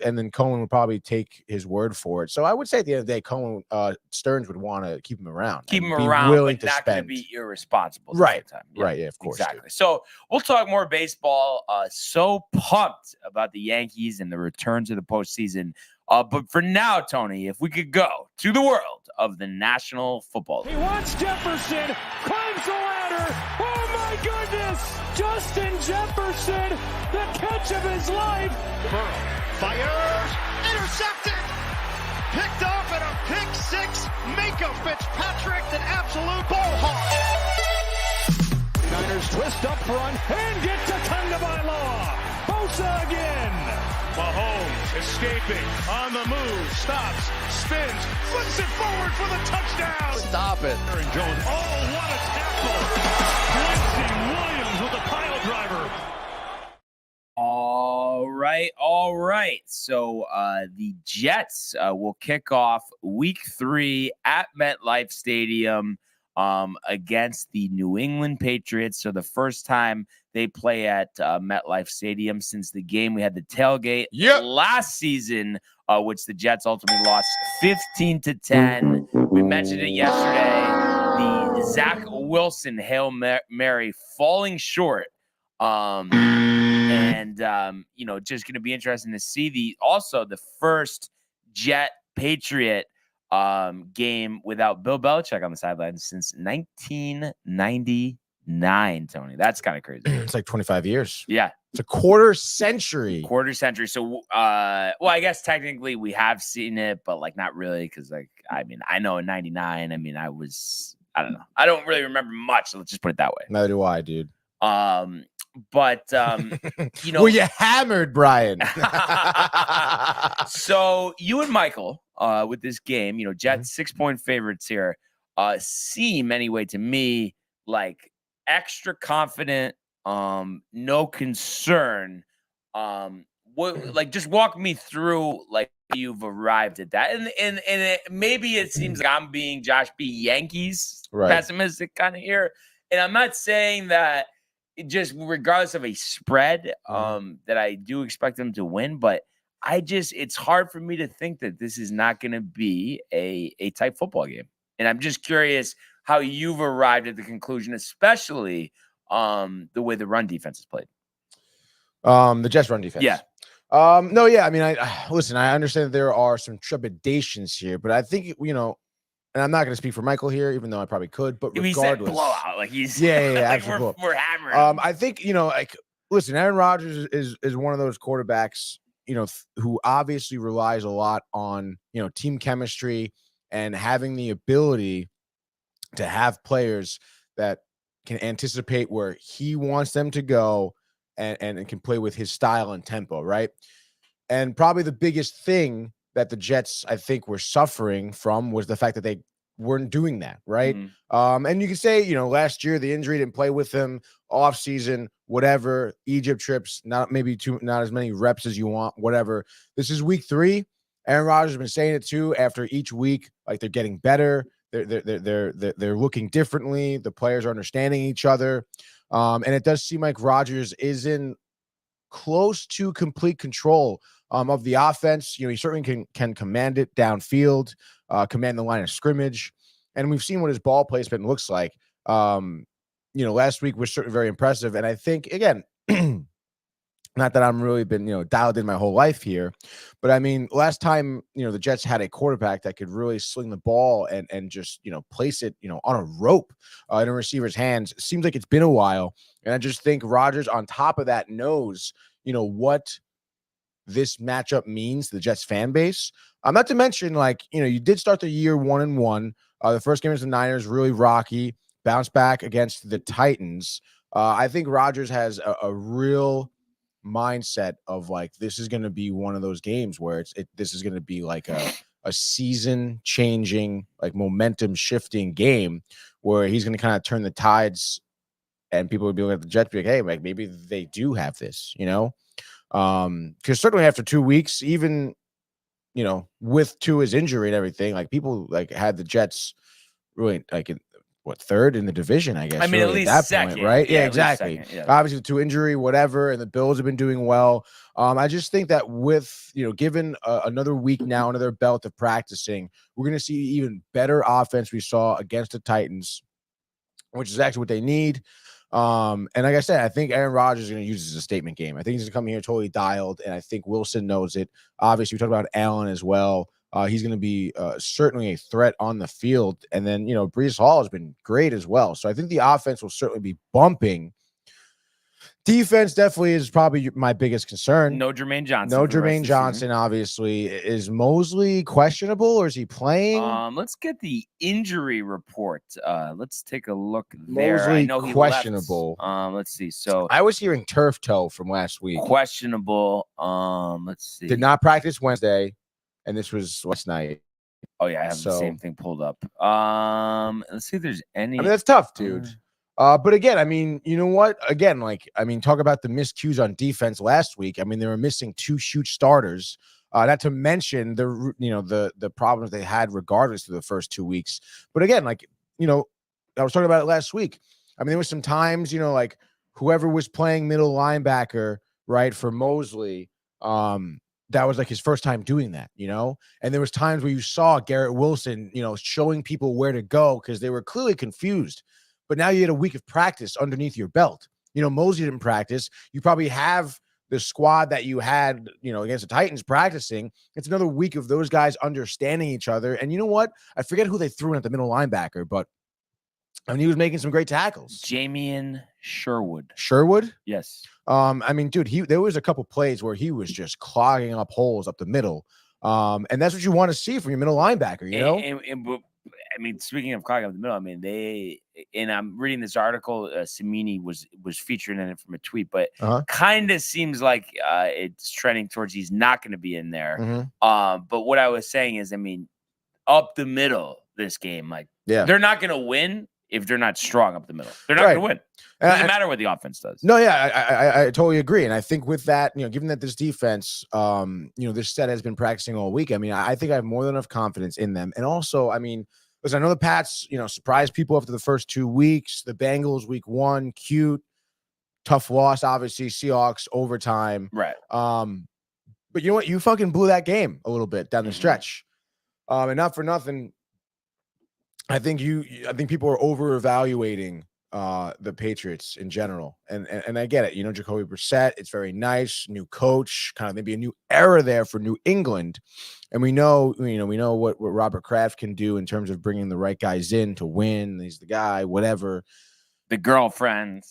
and then Cohen would probably take his word for it. So I would say at the end of the day, Stearns would want to keep him around, willing to spend. Not going to be irresponsible, right? Time. Right, yeah, of course, exactly. Dude. So we'll talk more baseball. So pumped about the Yankees and the return to the postseason. But for now, Tony, if we could go to the world of the National Football League. He wants Jefferson, climbs the ladder. Oh my goodness! Justin Jefferson, the catch of his life. Burrow fires, intercepted, picked off at a pick six. Minka Fitzpatrick, an absolute ball hawk. Niners twist up front and get to Tagovailoa. Bosa again. Mahomes Escaping, on the move, stops, spins, flips it forward for the touchdown. Stop it. Aaron Jones. Oh, what a tackle. Quincy Williams with a pile driver. All right. So the Jets will kick off week 3 at MetLife Stadium against the New England Patriots. So the first time they play at MetLife Stadium since the game we had the tailgate last season, which the Jets ultimately lost 15-10. We mentioned it yesterday. The Zach Wilson Hail Mary falling short. Just going to be interesting to see the first Jet Patriot game without Bill Belichick on the sidelines since 1999, Tony. That's kind of crazy. It's like 25 years. Yeah. It's a quarter century. So, I guess technically we have seen it, but like not really. Because I know in 99, I don't know. I don't really remember much. So let's just put it that way. Neither do I, dude. Were you hammered, Brian? So you and Michael, with this game, Jets 6-point favorites here, seem anyway to me like extra confident, no concern. Just walk me through like you've arrived at that, and maybe it seems like I'm being Josh B. Yankees pessimistic kind of here, and I'm not saying that. Just regardless of a spread, that I do expect them to win, but it's hard for me to think that this is not going to be a tight football game. And I'm just curious how you've arrived at the conclusion, especially the way the run defense is played. The Jets run defense. Yeah. No, yeah. I mean, I understand that there are some trepidations here, but I think, and I'm not going to speak for Michael here, even though I probably could, but regardless. He said blowout. Like he's absolutely. We're hammering. I think, listen, Aaron Rodgers is one of those quarterbacks, who obviously relies a lot on, team chemistry and having the ability to have players that can anticipate where he wants them to go and can play with his style and tempo, right? And probably the biggest thing that the Jets, I think, were suffering from was the fact that they weren't doing that, right? Mm-hmm. And you can say, last year the injury didn't play with him, off season, whatever, Egypt trips, not as many reps as you want, whatever. This is week 3. Aaron Rodgers has been saying it too. After each week, like they're getting better, they're looking differently. The players are understanding each other, and it does seem like Rodgers is in close to complete control of the offense. He certainly can command it downfield, command the line of scrimmage, and we've seen what his ball placement looks like. Last week was certainly very impressive, and I think again, not that I'm really been dialed in my whole life here, but I mean, last time the Jets had a quarterback that could really sling the ball and just place it on a rope in a receiver's hands. It seems like it's been a while, and I just think Rodgers on top of that knows what this matchup means to the Jets fan base. Not to mention, you did start the year 1-1. The first game was the Niners, really rocky, bounce back against the Titans. I think Rodgers has a real mindset of this is going to be one of those games where this is going to be like a season changing, momentum shifting game where he's going to kind of turn the tides, and people would be looking at the Jets, be like, hey, maybe they do have this, because certainly after 2 weeks, even with Tua's injury and everything, people had the Jets really third in the division, I guess. I mean, really, at least at that second, point, right? Yeah, exactly. Second, yeah. Obviously, to injury, whatever, and the Bills have been doing well. I just think that with given another week now, another belt of practicing, we're going to see even better offense we saw against the Titans, which is actually what they need. And like I said, I think Aaron Rodgers is going to use this as a statement game. I think he's going to come here totally dialed, and I think Wilson knows it. Obviously, we talked about Allen as well. He's going to be certainly a threat on the field. And then, Breece Hall has been great as well. So I think the offense will certainly be bumping. Defense definitely is probably my biggest concern. No Jermaine Johnson. No for the rest Jermaine of the Johnson, season. obviously. Is Mosley questionable or is he playing? Let's get the injury report. Let's take a look there. I Mosley know he questionable. left. Let's see. So I was hearing turf toe from last week. questionable. Let's see. Did not practice Wednesday, and this was last night. Oh yeah, I have the same thing pulled up. Let's see if there's any. I mean, that's tough, dude. But again, I mean, you know what? Again, like, I mean, talk about the miscues on defense last week. I mean, they were missing 2 huge starters. Not to mention the problems they had regardless through the first 2 weeks. But again, like, you know, I was talking about it last week. I mean, there was some times, you know, like whoever was playing middle linebacker, right, for Mosley, that was like his first time doing that, you know? And there was times where you saw Garrett Wilson, you know, showing people where to go because they were clearly confused. But now you had a week of practice underneath your belt. You know, Mosley didn't practice. You probably have the squad that you had, you know, against the Titans practicing. It's another week of those guys understanding each other. And you know what? I forget who they threw in at the middle linebacker, but I mean, he was making some great tackles. Jamian Sherwood. Sherwood? Yes. I mean, dude, there was a couple plays where he was just clogging up holes up the middle. And that's what you want to see from your middle linebacker, you know? I mean, speaking of clogging up the middle, I mean, I'm reading this article, Samini was featured in it from a tweet, but kind of seems like it's trending towards he's not going to be in there. Mm-hmm. But what I was saying is, I mean, up the middle, this game, like, they're not going to win if they're not strong up the middle. They're not going to win. It doesn't matter what the offense does. No, yeah, I totally agree. And I think with that, you know, given that this defense, you know, this set has been practicing all week, I mean, I think I have more than enough confidence in them. And also, I mean, listen, I know the Pats, you know, surprised people after the first 2 weeks. The Bengals, week 1, cute, tough loss, obviously. Seahawks, overtime. Right. But you know what? You fucking blew that game a little bit down the stretch. And not for nothing, I think people are over evaluating the Patriots in general. And I get it. You know, Jacoby Brissett, it's very nice, new coach, kind of maybe a new era there for New England. And we know what Robert Kraft can do in terms of bringing the right guys in to win. He's the guy, whatever. The girlfriend,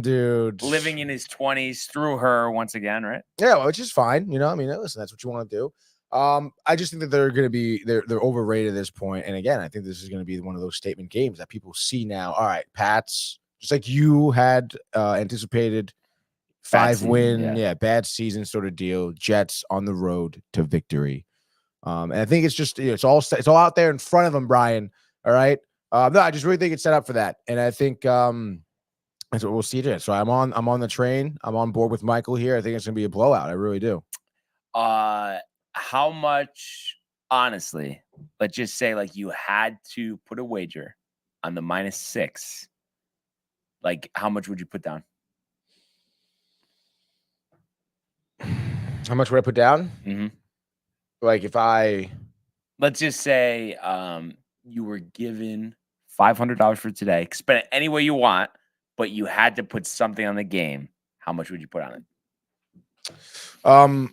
dude, living in his 20s through her once again, right? Yeah, well, which is fine. You know, I mean, listen, that's what you want to do. I just think that they're overrated at this point. And again, I think this is going to be one of those statement games that people see now. All right, Pats, just like you had anticipated, 5-win, bad season sort of deal. Jets on the road to victory. And I think it's just, you know, it's all out there in front of them, Brian. All right. No, I just really think it's set up for that. And I think that's what we'll see today. So I'm on the train. I'm on board with Michael here. I think it's gonna be a blowout. I really do. How much, honestly, let's just say like you had to put a wager on the -6. Like, how much would you put down? How much would I put down? Mm-hmm. Like let's just say you were given $500 for today. Spend it any way you want, but you had to put something on the game. How much would you put on it?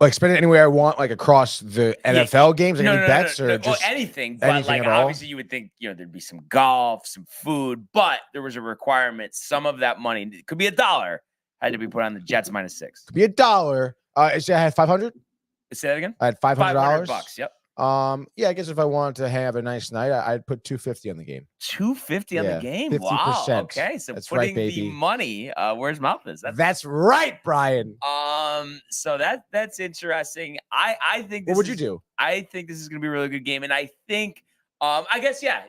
Like spend it anywhere I want, like across the NFL games, like any bets or just anything. But like obviously you would think, you know, there'd be some golf, some food, but there was a requirement. Some of that money, it could be $1, had to be put on the Jets -6. Could be $1. I had 500. Say that again. I had $500. $500. Yep. Yeah, I guess if I wanted to have a nice night, I'd put $250 on the the game. $250 on the game. 50%. Wow. Okay, so that's putting right, the money where his mouth is. That's right, Brian. So that's interesting. I think. What would you do? I think this is going to be a really good game, and I think, I guess, yeah.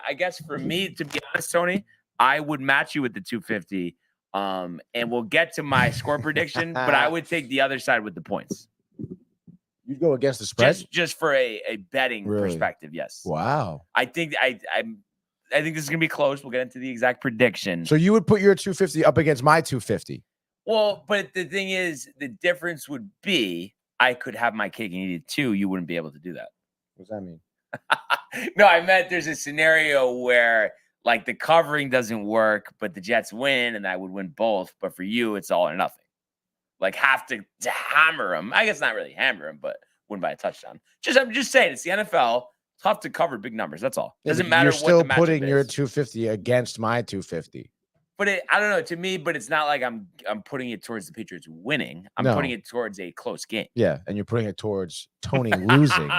I guess for me, to be honest, Tony, I would match you with the 250. And we'll get to my score prediction, but I would take the other side with the points. You'd go against the spread? Just for a betting perspective, yes. Wow. I think I think this is gonna be close. We'll get into the exact prediction. So you would put your 250 up against my 250. Well, but the thing is, the difference would be I could have my cake and eat it too. You wouldn't be able to do that. What does that mean? No, I meant there's a scenario where like the covering doesn't work, but the Jets win, and I would win both. But for you, it's all or nothing. Like have to hammer them. I guess not really hammer them, but win by a touchdown. I'm just saying, it's the NFL. Tough to cover big numbers. That's all. Doesn't matter. You're still what the putting matchup your is. 250 against my 250. But I don't know, to me, but it's not like I'm putting it towards the Patriots winning. I'm putting it towards a close game. Yeah, and you're putting it towards Tony losing.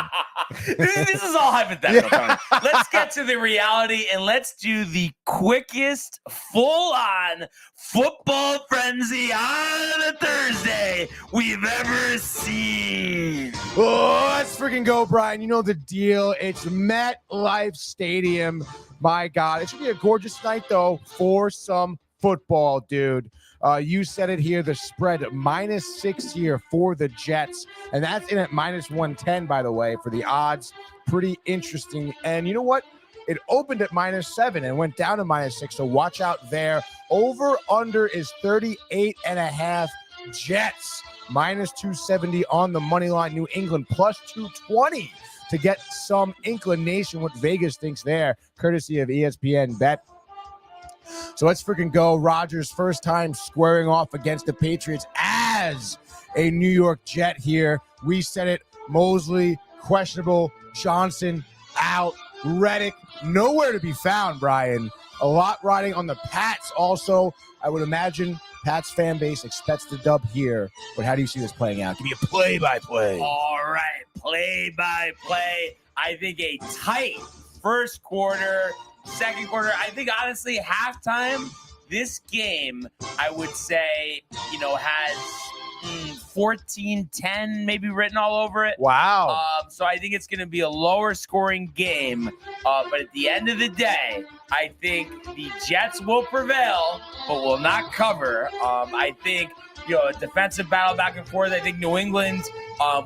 This is all hypothetical, Tony. Let's get to the reality and let's do the quickest full-on football frenzy on a Thursday we've ever seen. Oh, let's freaking go, Brian. You know the deal. It's MetLife Stadium. My God, it should be a gorgeous night, though, for some football, dude. You said it here, the spread -6 here for the Jets, and that's in at -110, by the way, for the odds. Pretty interesting. And you know what? It opened at -7 and went down to -6, so watch out there. Over-under is 38.5. Jets -270 on the money line. New England +220 to get some inclination what Vegas thinks there, courtesy of ESPN Bet. So let's freaking go. Rodgers' first time squaring off against the Patriots as a New York Jet here. We said it. Mosley, questionable. Johnson, out. Reddick, nowhere to be found, Brian. A lot riding on the Pats also. I would imagine Pats fan base expects the dub here. But how do you see this playing out? Give me a play-by-play. All right, play-by-play. I think a tight first quarter, second quarter. I think, honestly, halftime, this game, I would say, has 14-10 maybe written all over it. Wow. So I think it's going to be a lower scoring game. But at the end of the day, I think the Jets will prevail, but will not cover. I think, a defensive battle back and forth. I think New England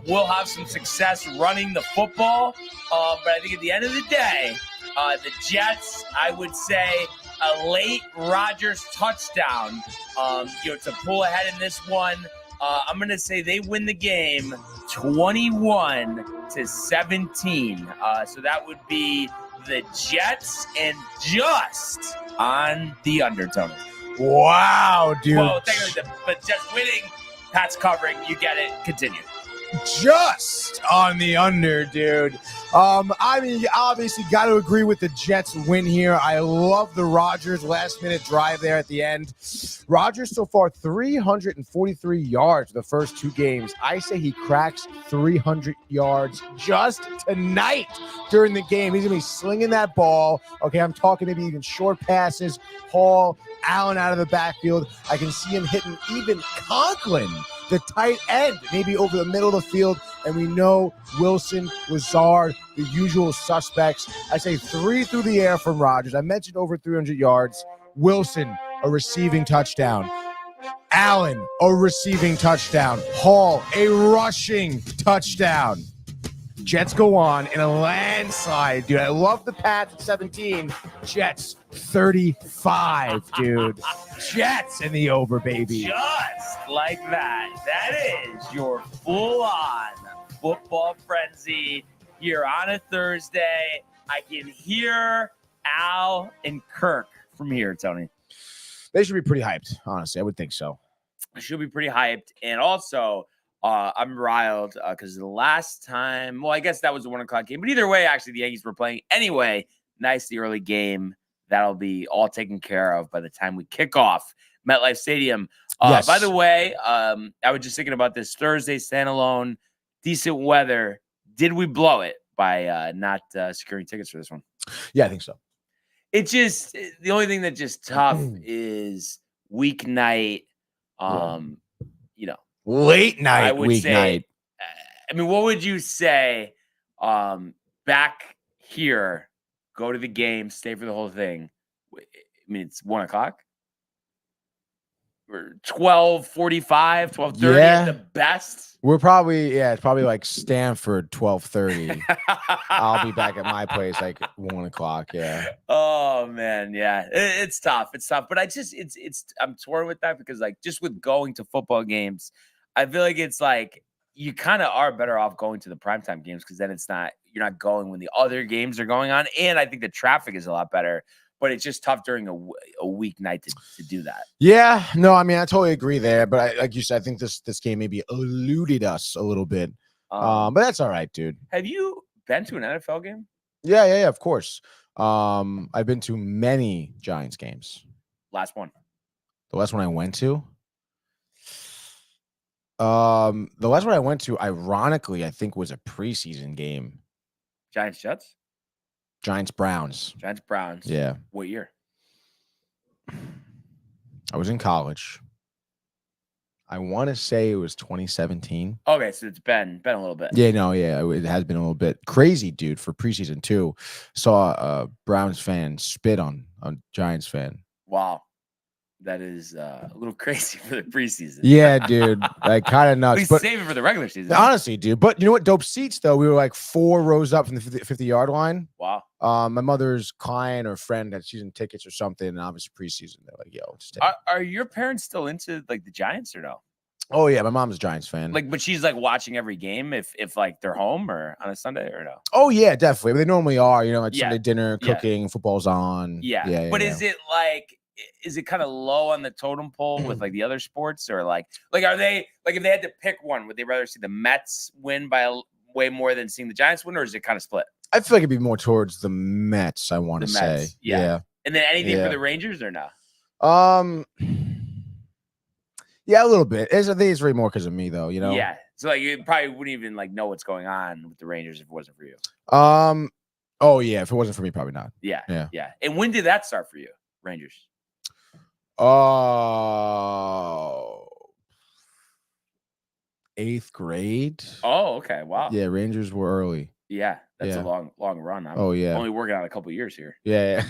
will have some success running the football. But I think at the end of the day, the Jets, I would say, a late Rodgers touchdown, to pull ahead in this one. I'm going to say they win the game 21-17. So that would be the Jets and just on the undertone. Wow, dude. Well, technically, but just winning, Pat's covering. You get it. Continue. Just on the under, dude. I mean, you obviously got to agree with the Jets win here. I love the Rodgers last-minute drive there at the end. Rodgers so far 343 yards the first two games. I say he cracks 300 yards just tonight during the game. He's going to be slinging that ball. Okay, I'm talking maybe even short passes, Hall, Allen out of the backfield. I can see him hitting even Conklin, the tight end, maybe over the middle of the field. And we know Wilson, Lazard, the usual suspects. I say 3 through the air from Rodgers. I mentioned over 300 yards. Wilson, a receiving touchdown. Allen, a receiving touchdown. Hall, a rushing touchdown. Jets go on in a landslide, dude. I love the Pats at 17. Jets 35, dude. Jets in the over, baby. Just like that. That is your full-on football frenzy here on a Thursday. I can hear Al and Kirk from here, Tony. They should be pretty hyped, honestly. I would think so. Should be pretty hyped. And also, I'm riled because the last time, well, I guess that was the 1 o'clock game. But either way, actually, the Yankees were playing. Anyway, nice, the early game. That'll be all taken care of by the time we kick off MetLife Stadium. Yes. By the way, I was just thinking about this Thursday standalone, decent weather. Did we blow it by not securing tickets for this one? Yeah, I think so. It just, the only thing that just tough is weeknight, late night, I would weeknight. say, I mean, what would you say back here, go to the game, stay for the whole thing? I mean, it's 1 o'clock. 12:45, 12:30 at the best. We're probably, it's probably like Stanford 12:30. I'll be back at my place like 1 o'clock. Yeah. Oh man, yeah, it's tough. It's tough, but I'm torn with that because like just with going to football games, I feel like it's like you kind of are better off going to the primetime games because then you're not going when the other games are going on, and I think the traffic is a lot better. But it's just tough during a weeknight to do that. Yeah, no, I mean, I totally agree there. But like you said, I think this game maybe eluded us a little bit. But that's all right, dude. Have you been to an NFL game? Yeah, of course. I've been to many Giants games. Last one. The last one I went to. The last one I went to, ironically, I think was a preseason game. Giants Jets. Giants Browns. Giants Browns. Yeah. What year? I was in college. I want to say it was 2017. Okay, so it's been a little bit. Yeah, no, yeah, it has been a little bit crazy, dude. For preseason too, saw a Browns fan spit on a Giants fan. Wow, that is a little crazy for the preseason. Yeah, dude, like kind of nuts. At least But save it for the regular season. honestly, dude. But you know what? Dope seats though. We were like 4 rows up from the 50-yard line. Wow. My mother's client or friend had season tickets or something, and obviously preseason. They're like, "Yo, just take it." Are your parents still into like the Giants or no? Oh yeah, my mom's a Giants fan. Like, but she's like watching every game if like they're home or on a Sunday or no? Oh yeah, definitely. They normally are. You know, like Yeah. Sunday dinner, cooking, football's on. Yeah. But is it like? Is it kind of low on the totem pole with like the other sports, or like are they like if they had to pick one, would they rather see the Mets win by way more than seeing the Giants win, or is it kind of split? I feel like it'd be more towards the Mets. I want to The say, Mets, yeah. And then anything Yeah. for the Rangers or no? Yeah, a little bit. I think it's really more because of me, though. You know. Yeah. So like you probably wouldn't even like know what's going on with the Rangers if it wasn't for you. Oh yeah, if it wasn't for me, probably not. Yeah. Yeah. Yeah. And when did that start for you, Rangers? Oh, 8th grade. Oh, okay. Wow. Yeah, Rangers were early. Yeah. That's Yeah. a long run. I'm Yeah. only working on a couple years here. Yeah.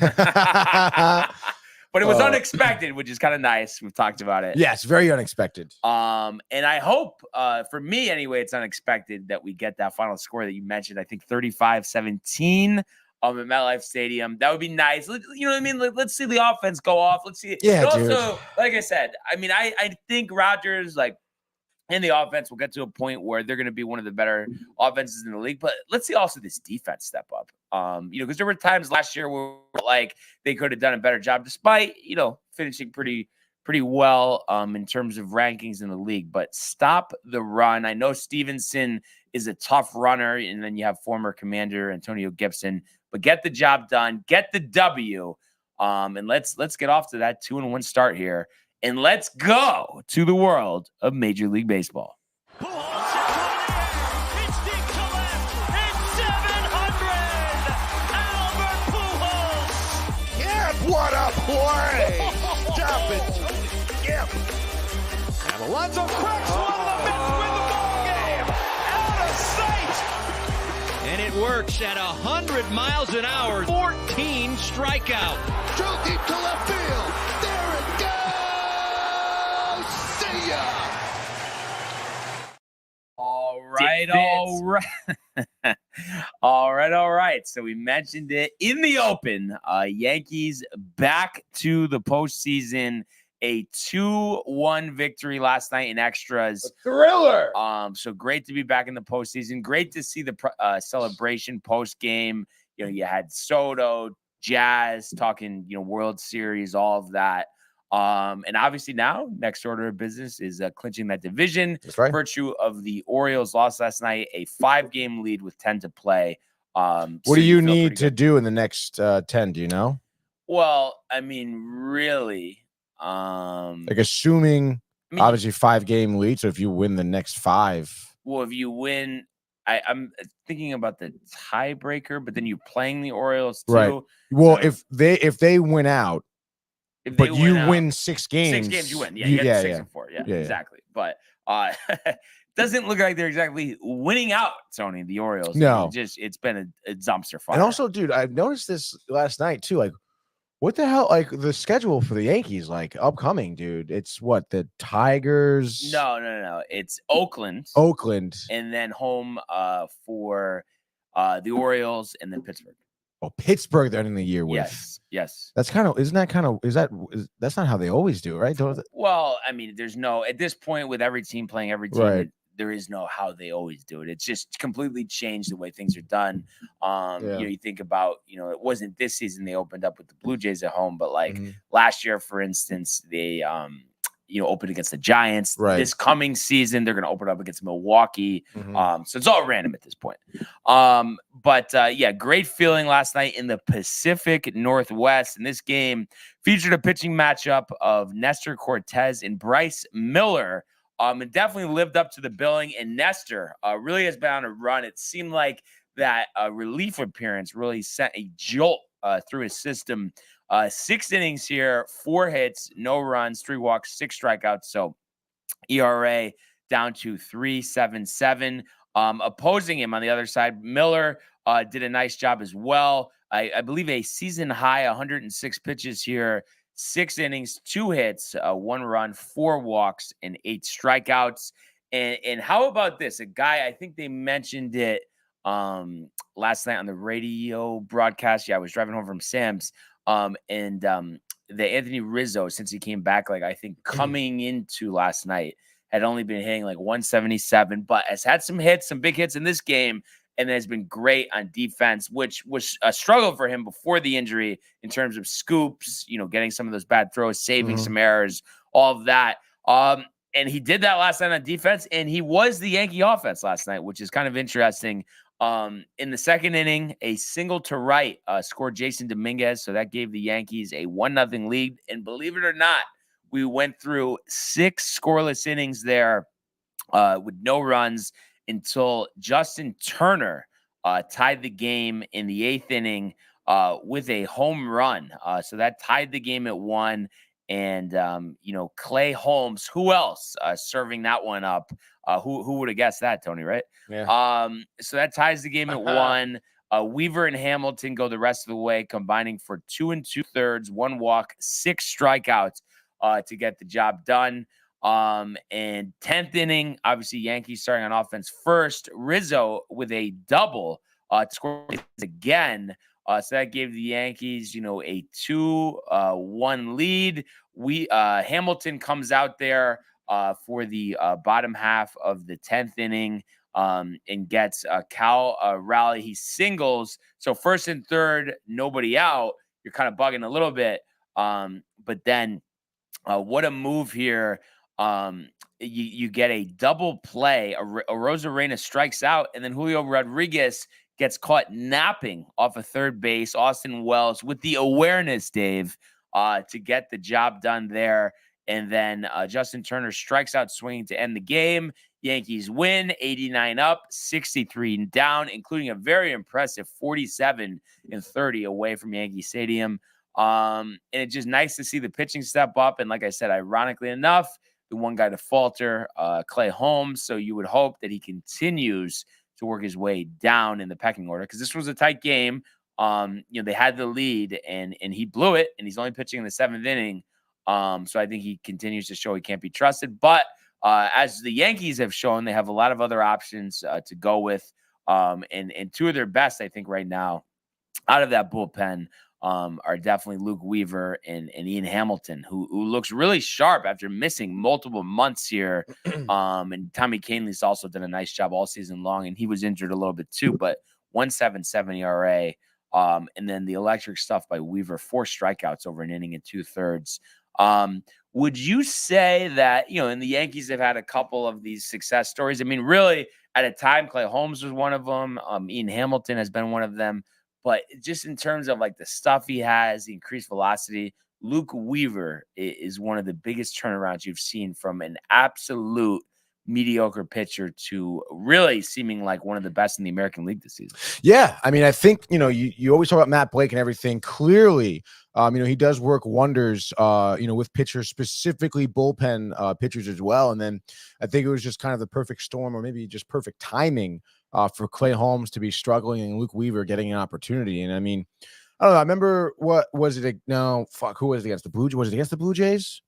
But it was unexpected, which is kind of nice. We've talked about it. Yes, very unexpected. And I hope, for me anyway, it's unexpected that we get that final score that you mentioned. I think 35-17 at MetLife Stadium. That would be nice. You know what I mean? Let's see the offense go off. Let's see it. Yeah, And also, like I said, I mean, I think Rodgers, like, and the offense will get to a point where they're going to be one of the better offenses in the league. But let's see also this defense step up. Because there were times last year where like they could have done a better job, despite finishing pretty well in terms of rankings in the league. But stop the run. I know Stevenson is a tough runner, and then you have former Commander Antonio Gibson. But get the job done, get the W, and let's get off to that 2-1 start here. And let's go to the world of Major League Baseball. It's deep to left. It's 700. Albert Pujols. Yeah, what a play! Stop it, Yep. And Alonso cracks one. The Mets win the ball game. Out of sight. And it works at 100 miles an hour. 14 strikeout. Too deep to left field. There it goes. See ya. All right. So we mentioned it in the open. Yankees back to the postseason. A 2-1 victory last night in extras. A thriller. So great to be back in the postseason. Great to see the celebration post game. You had Soto, Jazz talking, World Series, all of that. And obviously now, next order of business is clinching that division. That's right. Virtue of the Orioles lost last night, a 5-game lead with 10 to play. What do you need to do in the next 10? Do you know? Well, I mean, really, like assuming obviously 5-game lead. So if you win the next 5, well, if you win, I'm thinking about the tiebreaker, but then you're playing the Orioles too. Right. Well, So if they win out, but you win 6 games. 6 games, you win. Yeah, you get 6 and 4. Yeah, Yeah. exactly. But doesn't look like they're exactly winning out, Tony, the Orioles. No. It's been a dumpster fire. And also, dude, I've noticed this last night too. Like, what the hell? Like the schedule for the Yankees, like upcoming, dude. It's what, the Tigers? No. It's Oakland, and then home for the Orioles, and then Pittsburgh. Oh, Pittsburgh they're ending the year with. Yes. That's that's not how they always do, right? Well, I mean, there's no, at this point with every team playing every team, Right. there is no how they always do it. It's just completely changed the way things are done. You think about, it wasn't this season they opened up with the Blue Jays at home, but like last year, for instance, they open against the Giants. Right. This coming season, they're going to open up against Milwaukee. So it's all random at this point. But great feeling last night in the Pacific Northwest. And this game featured a pitching matchup of Nestor Cortez and Bryce Miller. It definitely lived up to the billing. And Nestor really has been on a run. It seemed like that relief appearance really sent a jolt through his system. 6 innings here, 4 hits, no runs, 3 walks, 6 strikeouts. So ERA down to 3.77. Opposing him on the other side, Miller did a nice job as well. I believe a season high 106 pitches here, 6 innings, 2 hits, 1 run, 4 walks, and 8 strikeouts. And how about this? A guy, I think they mentioned it last night on the radio broadcast. Yeah, I was driving home from Sam's. The Anthony Rizzo, since he came back, like I think coming into last night, had only been hitting like 177, but has had some hits, some big hits in this game, and has been great on defense, which was a struggle for him before the injury in terms of scoops, getting some of those bad throws, saving some errors, all of that. And he did that last night on defense, and he was the Yankee offense last night, which is kind of interesting. In the second inning, a single to right scored Jason Dominguez, so that gave the Yankees a 1-0 lead. And believe it or not, we went through 6 scoreless innings there with no runs until Justin Turner tied the game in the 8th inning with a home run. So that tied the game at 1. And, Clay Holmes, who else serving that one up? Who would have guessed that, Tony, right? Yeah. So that ties the game at 1. Weaver and Hamilton go the rest of the way, combining for 2 2/3, 1 walk, 6 strikeouts to get the job done. And 10th inning, obviously Yankees starting on offense first. Rizzo with a double to score again. So that gave the Yankees, a 2-1 lead. Hamilton comes out there for the bottom half of the 10th inning and gets Cal rally. He singles. So first and third, nobody out. You're kind of bugging a little bit. But then what a move here. You get a double play. Arozarena strikes out, and then Julio Rodriguez gets caught napping off of third base. Austin Wells with the awareness, Dave, to get the job done there. And then Justin Turner strikes out swinging to end the game. Yankees win 89 up, 63 down, including a very impressive 47-30 away from Yankee Stadium. And it's just nice to see the pitching step up. And like I said, ironically enough, the one guy to falter, Clay Holmes. So you would hope that he continues to work his way down in the pecking order, because this was a tight game. They had the lead and he blew it, and he's only pitching in the 7th inning. So I think he continues to show he can't be trusted. But as the Yankees have shown, they have a lot of other options to go with. And 2 of their best, I think, right now out of that bullpen are definitely Luke Weaver and Ian Hamilton, who looks really sharp after missing multiple months here. And Tommy Canley's also done a nice job all season long, and he was injured a little bit too, but 1.77 ERA. And then the electric stuff by Weaver, 4 strikeouts over an inning and 2/3. Would you say that, and the Yankees have had a couple of these success stories? I mean, really, at a time, Clay Holmes was one of them. Ian Hamilton has been one of them. But just in terms of like the stuff he has, the increased velocity, Luke Weaver is one of the biggest turnarounds you've seen from an absolute mediocre pitcher to really seeming like one of the best in the American League this season. Yeah. I mean, I think, you always talk about Matt Blake and everything. Clearly, he does work wonders, with pitchers, specifically bullpen pitchers as well. And then I think it was just kind of the perfect storm, or maybe just perfect timing for Clay Holmes to be struggling and Luke Weaver getting an opportunity. And I mean, I don't know. I remember who was it against the Blue Jays? Was it against the Blue Jays?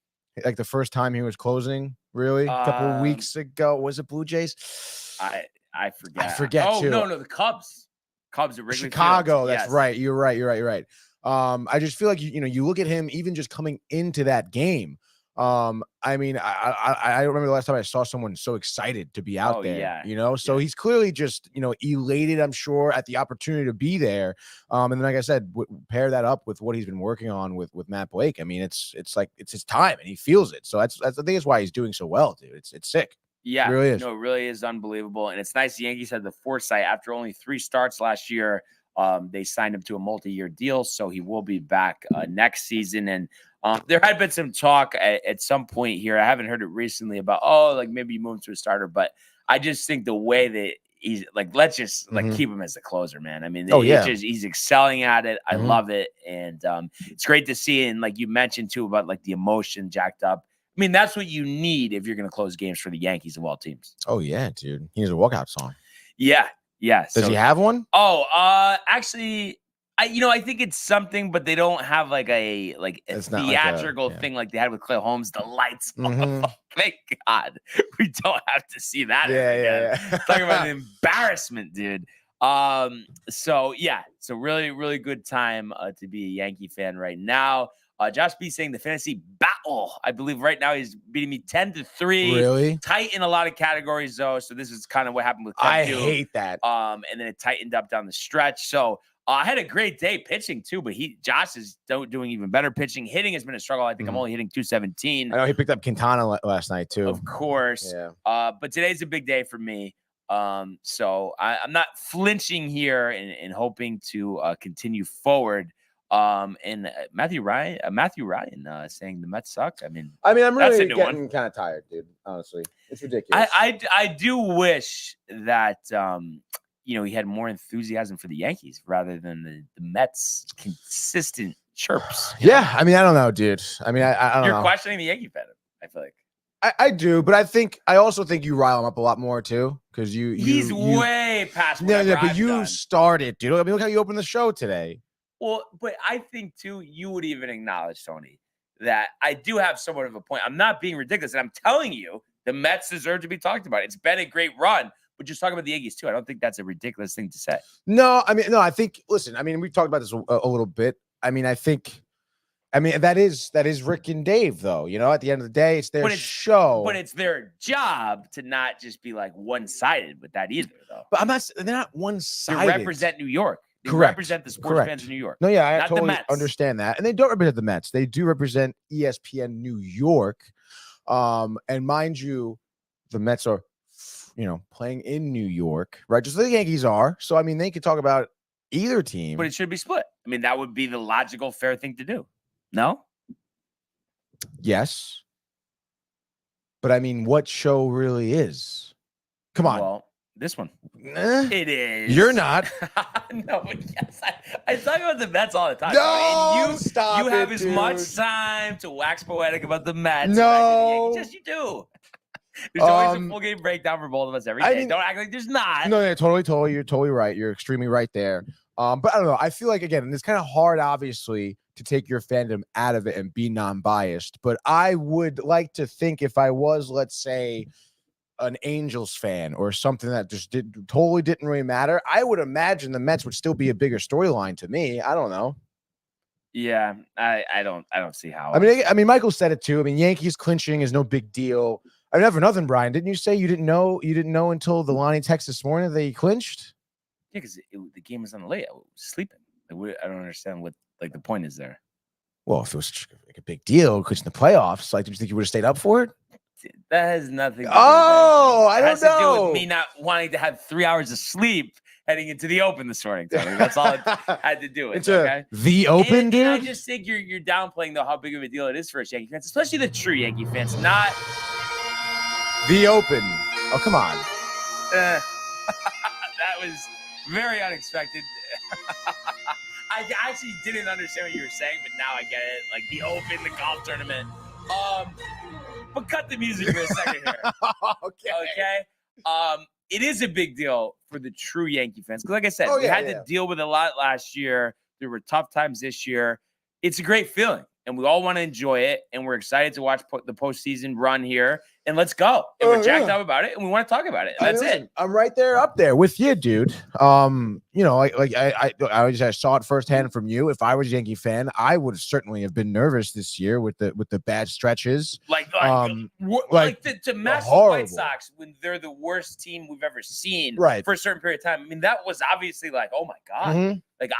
Like the first time he was closing, really? A couple of weeks ago. Was it Blue Jays? I forget. I forget too. No, the Cubs. Cubs at Wrigley Chicago. Field. That's Yes. right. You're right. I just feel like, you look at him even just coming into that game. I mean, I remember the last time I saw someone so excited to be out there, yeah. you know, so he's clearly just, you know, elated, I'm sure, at the opportunity to be there. And then, like I said, pair that up with what he's been working on with Matt Blake. I mean, it's like, it's his time and he feels it. So that's I think that's why he's doing so well, dude. It's sick. Yeah, It really is. No, it really is unbelievable. And it's nice the Yankees had the foresight after only 3 starts last year. They signed him to a multi-year deal, so he will be back next season. And there had been some talk at some point here. I haven't heard it recently about, like maybe you move him to a starter, but I just think the way that he's like, let's just like keep him as the closer, man. I mean, he's excelling at it. I love it. And it's great to see. And like you mentioned too about like the emotion jacked up. I mean, that's what you need if you're going to close games for the Yankees of all teams. Oh yeah, dude. He needs a walkout song. Yeah. Yeah. Does he have one? Oh, actually, I think it's something, but they don't have like a theatrical thing like they had with Clay Holmes. The lights off. Thank God we don't have to see that. Yeah. Talking about an embarrassment, dude. So really, really good time to be a Yankee fan right now. Josh B saying the fantasy battle. I believe right now he's beating me 10-3. Really tight in a lot of categories though. So this is kind of what happened with Kev I too. hate that. And then it tightened up down the stretch. So I had a great day pitching too, but Josh is doing even better pitching. Hitting has been a struggle. I think I'm only hitting 217. I know he picked up Quintana last night too. Of course. Yeah. But today's a big day for me. So I'm not flinching here and hoping to continue forward. And Matthew Ryan saying the Mets suck. I mean, I'm really getting kind of tired, dude. Honestly, it's ridiculous. I do wish that he had more enthusiasm for the Yankees rather than the Mets' consistent chirps. Yeah, I mean, I don't know, dude. I mean, I don't know. You're questioning the Yankee fan. I feel like. I do, but I also think you rile him up a lot more too, because he's way past. No, but you started, dude. I mean, look how you opened the show today. Well, but I think, too, you would even acknowledge, Tony, that I do have somewhat of a point. I'm not being ridiculous. And I'm telling you, the Mets deserve to be talked about. It's been a great run. But just talking about the Yankees, too. I don't think that's a ridiculous thing to say. No, I think, listen, I mean, we've talked about this a little bit. I mean, that is Rick and Dave, though. You know, at the end of the day, it's their show. But it's their job to not just be, like, one-sided with that either, though. But they're not one-sided. They represent New York. They Correct. represent the sports fans in New York. No, yeah, I totally understand that. And they don't represent the Mets. They do represent ESPN New York. And mind you, the Mets are, playing in New York, right? Just like the Yankees are. So, I mean, they could talk about either team. But it should be split. I mean, that would be the logical, fair thing to do. No? Yes. But, I mean, what show really is? Come on. Well, this one. It is. You're not. No, but yes. I talk about the Mets all the time. No, and stop you have it, as dude. much time to wax poetic about the Mets. No. Yes, you do. There's always a full game breakdown for both of us every day. I mean, don't act like there's not. No, totally. You're totally right. You're extremely right there. But I don't know. I feel like, again, it's kind of hard, obviously, to take your fandom out of it and be non-biased. But I would like to think if I was, let's say, an Angels fan or something that just didn't really matter, I would imagine the Mets would still be a bigger storyline to me. I don't know. Yeah, I don't see how. I mean, Michael said it too. I mean, Yankees clinching is no big deal. I mean, for nothing, Brian. Didn't you say you didn't know until the Lonnie text this morning that they clinched? Yeah, because the game was on the late. I was sleeping. I don't understand what the point is there. Well, if it was like a big deal, clinching the playoffs, did you think you would have stayed up for it? That has nothing to do with I don't know. It has to do with me not wanting to have 3 hours of sleep heading into the Open this morning, Tony. That's all it had to do with. It's the Open, dude. And I just think you're downplaying though how big of a deal it is for us Yankee fans, especially the true Yankee fans. Not the Open. Oh, come on. That was very unexpected. I actually didn't understand what you were saying, but now I get it. Like the Open, the golf tournament. But cut the music for a second here. Okay. It is a big deal for the true Yankee fans. Because like I said, we had to deal with a lot last year. There were tough times this year. It's a great feeling. And we all want to enjoy it. And we're excited to watch the postseason run here. and let's go. And we're jacked up about it, and we want to talk about it. That's it. I'm right there up there with you, dude. I saw it firsthand from you. If I was a Yankee fan, I would certainly have been nervous this year with the bad stretches. To mess with the White Sox when they're the worst team we've ever seen for a certain period of time. I mean, that was obviously like, oh my God. Mm-hmm. Like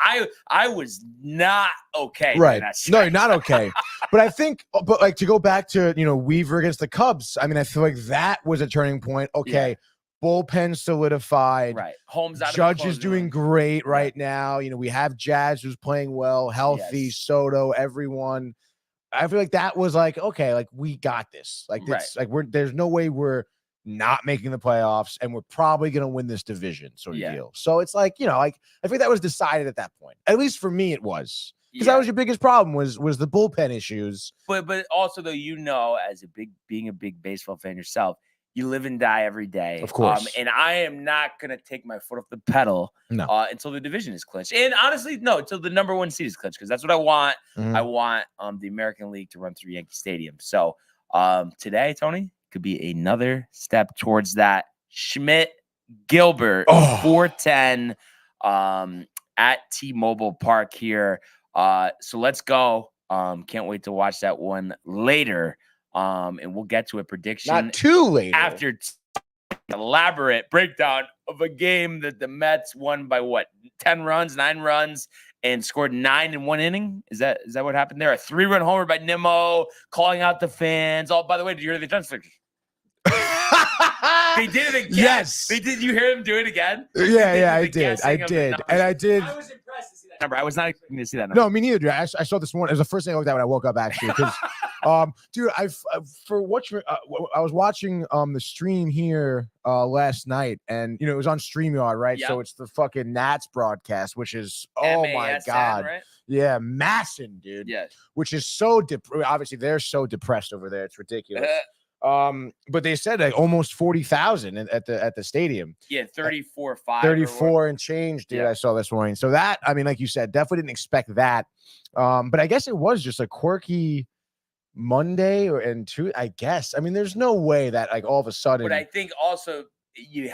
I was not okay. Right. No, you're not okay. But I think, to go back to, Weaver against the Cubs, I mean, I feel like that was a turning point. Okay. Yeah. Bullpen solidified. Right. Holmes out. Judge is doing great right now. We have Jazz who's playing well, healthy, Soto, everyone. I feel like that was like, okay, like we got this. Like this, there's no way we're not making the playoffs, and we're probably going to win this division sort of deal. So it's like, I think that was decided at that point. At least for me, it was. Because that was your biggest problem was the bullpen issues. But also, though, as being a big baseball fan yourself, you live and die every day. Of course. And I am not going to take my foot off the pedal until the division is clinched. And honestly, no, until the number 1 seed is clinched, because that's what I want. Mm-hmm. I want the American League to run through Yankee Stadium. So today, Tony, could be another step towards that. Schmidt, Gilbert, 4:10 at T-Mobile Park here. So let's go. Can't wait to watch that one later. And we'll get to a prediction. Not too late. After elaborate breakdown of a game that the Mets won by 9 runs, and scored 9 in 1 inning. Is that what happened there? A 3-run homer by Nimmo, calling out the fans. Oh, by the way, did you hear the transcription? They did it again. Yes. Did you hear them do it again? Yeah, I did. I did. I was impressed to see that number. I was not expecting to see that number. No, me neither, dude. I saw this morning. It was the first thing I looked at when I woke up, actually. Because, dude, I was watching the stream here last night, and it was on StreamYard, right? Yep. So it's the fucking Nats broadcast, which is my God, right? Yeah, Masson, dude. Yeah, which is so obviously they're so depressed over there. It's ridiculous. But they said like almost 40,000 at the stadium. Yeah, 34.5. 34 and change, dude. Yeah. I saw this morning. So that, I mean, like you said, definitely didn't expect that. But I guess it was just a quirky Monday and Tuesday, I guess. I mean, there's no way that like all of a sudden. But I think also you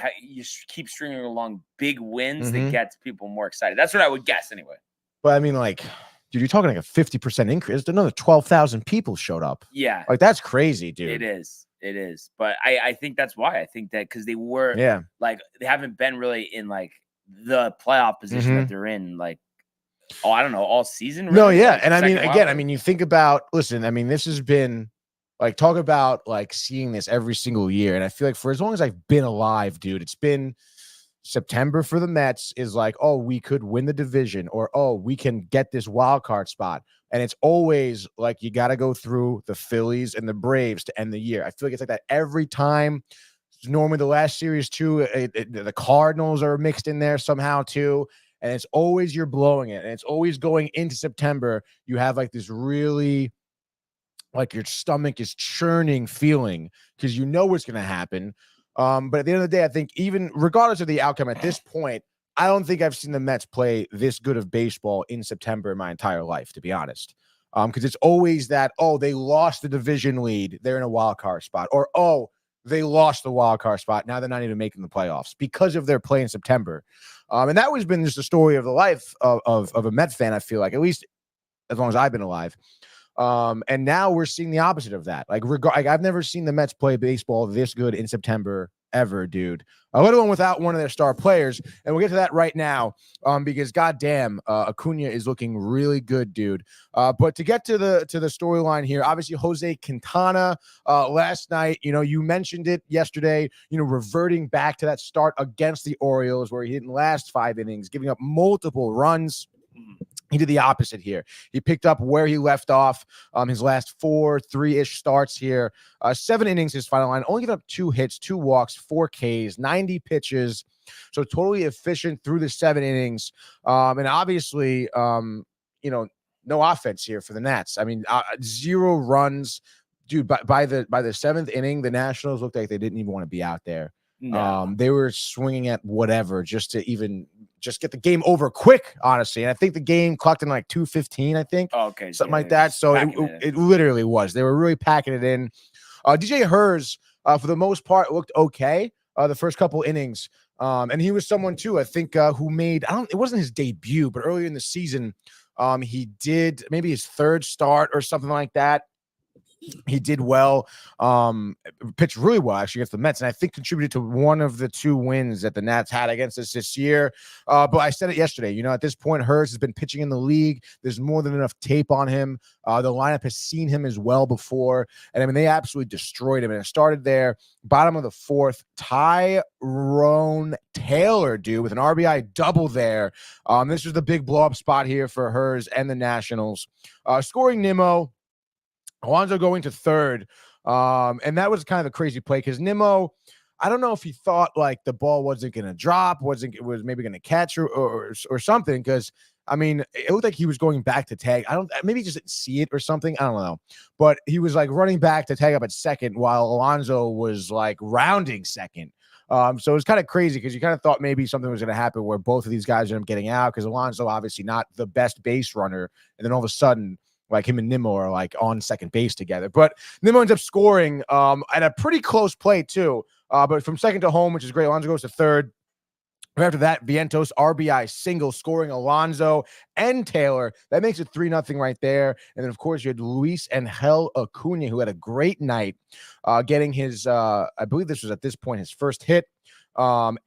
keep stringing along big wins that gets people more excited. That's what I would guess anyway. But I mean, like, dude, you're talking like a 50% increase. Another 12,000 people showed up. Yeah. Like, that's crazy, dude. It is. But I think that's why. I think that because they were, like, they haven't been really in, like, the playoff position that they're in, like, I don't know, all season. Really? No, yeah. Like, and I mean, again, I mean, you think about, listen, I mean, this has been, like, talk about, like, seeing this every single year. And I feel like for as long as I've been alive, dude, it's been September for the Mets is like, oh, we could win the division, or, oh, we can get this wild card spot. And it's always like you got to go through the Phillies and the Braves to end the year. I feel like it's like that every time. Normally the last series too, the Cardinals are mixed in there somehow too. And it's always you're blowing it. And it's always going into September. You have like this really, like your stomach is churning feeling because you know what's going to happen. But at the end of the day, I think even regardless of the outcome at this point, I don't think I've seen the Mets play this good of baseball in September in my entire life, to be honest. Because it's always that, oh, they lost the division lead. They're in a wild card spot. Or, oh, they lost the wild card spot. Now they're not even making the playoffs because of their play in September. And that has been just the story of the life of a Mets fan, I feel like, at least as long as I've been alive. And now we're seeing the opposite of that. Like, I've never seen the Mets play baseball this good in September ever, dude. Let alone without one of their star players. And we'll get to that right now, because goddamn, Acuna is looking really good, dude. But to get to the storyline here, obviously Jose Quintana last night, you mentioned it yesterday, reverting back to that start against the Orioles where he didn't last 5 innings, giving up multiple runs. He did the opposite here. He picked up where he left off his last 3-ish starts here. 7 innings, his final line. Only giving up 2 hits, 2 walks, 4 Ks, 90 pitches. So totally efficient through the 7 innings. And obviously, no offense here for the Nats. I mean, 0 runs. Dude, by the 7th inning, the Nationals looked like they didn't even want to be out there. No. They were swinging at whatever just to even just get the game over quick, honestly. And I think the game clocked in like 2:15, I think. Oh, okay. Something like that. So it literally was. They were really packing it in. DJ Herz for the most part, looked okay the first couple innings. And he was someone too, I think, who made, it wasn't his debut, but earlier in the season, he did maybe his third start or something like that. He did well, pitched really well actually against the Mets, and I think contributed to one of the 2 wins that the Nats had against us this year. But I said it yesterday, at this point, Hurst has been pitching in the league. There's more than enough tape on him. The lineup has seen him as well before, and I mean, they absolutely destroyed him. And it started there, bottom of the 4th, Tyrone Taylor, dude, with an RBI double there. This was the big blow-up spot here for Hurst and the Nationals. Scoring Nimmo, Alonso going to third. And that was kind of a crazy play because Nimmo, I don't know if he thought like the ball wasn't going to drop, was maybe going to catch or something. Because I mean, it looked like he was going back to tag. Maybe he just didn't see it or something. I don't know. But he was like running back to tag up at second while Alonso was like rounding second. So it was kind of crazy because you kind of thought maybe something was going to happen where both of these guys ended up getting out because Alonso obviously not the best base runner. And then all of a sudden, like him and Nimmo are like on second base together. But Nimmo ends up scoring at a pretty close play too. But from second to home, which is great. Alonso goes to third. Right after that, Vientos RBI single, scoring Alonso and Taylor. That makes it 3-0 right there. And then, of course, you had Luis Angel Acuna, who had a great night, getting his, I believe this was at this point, his first hit. And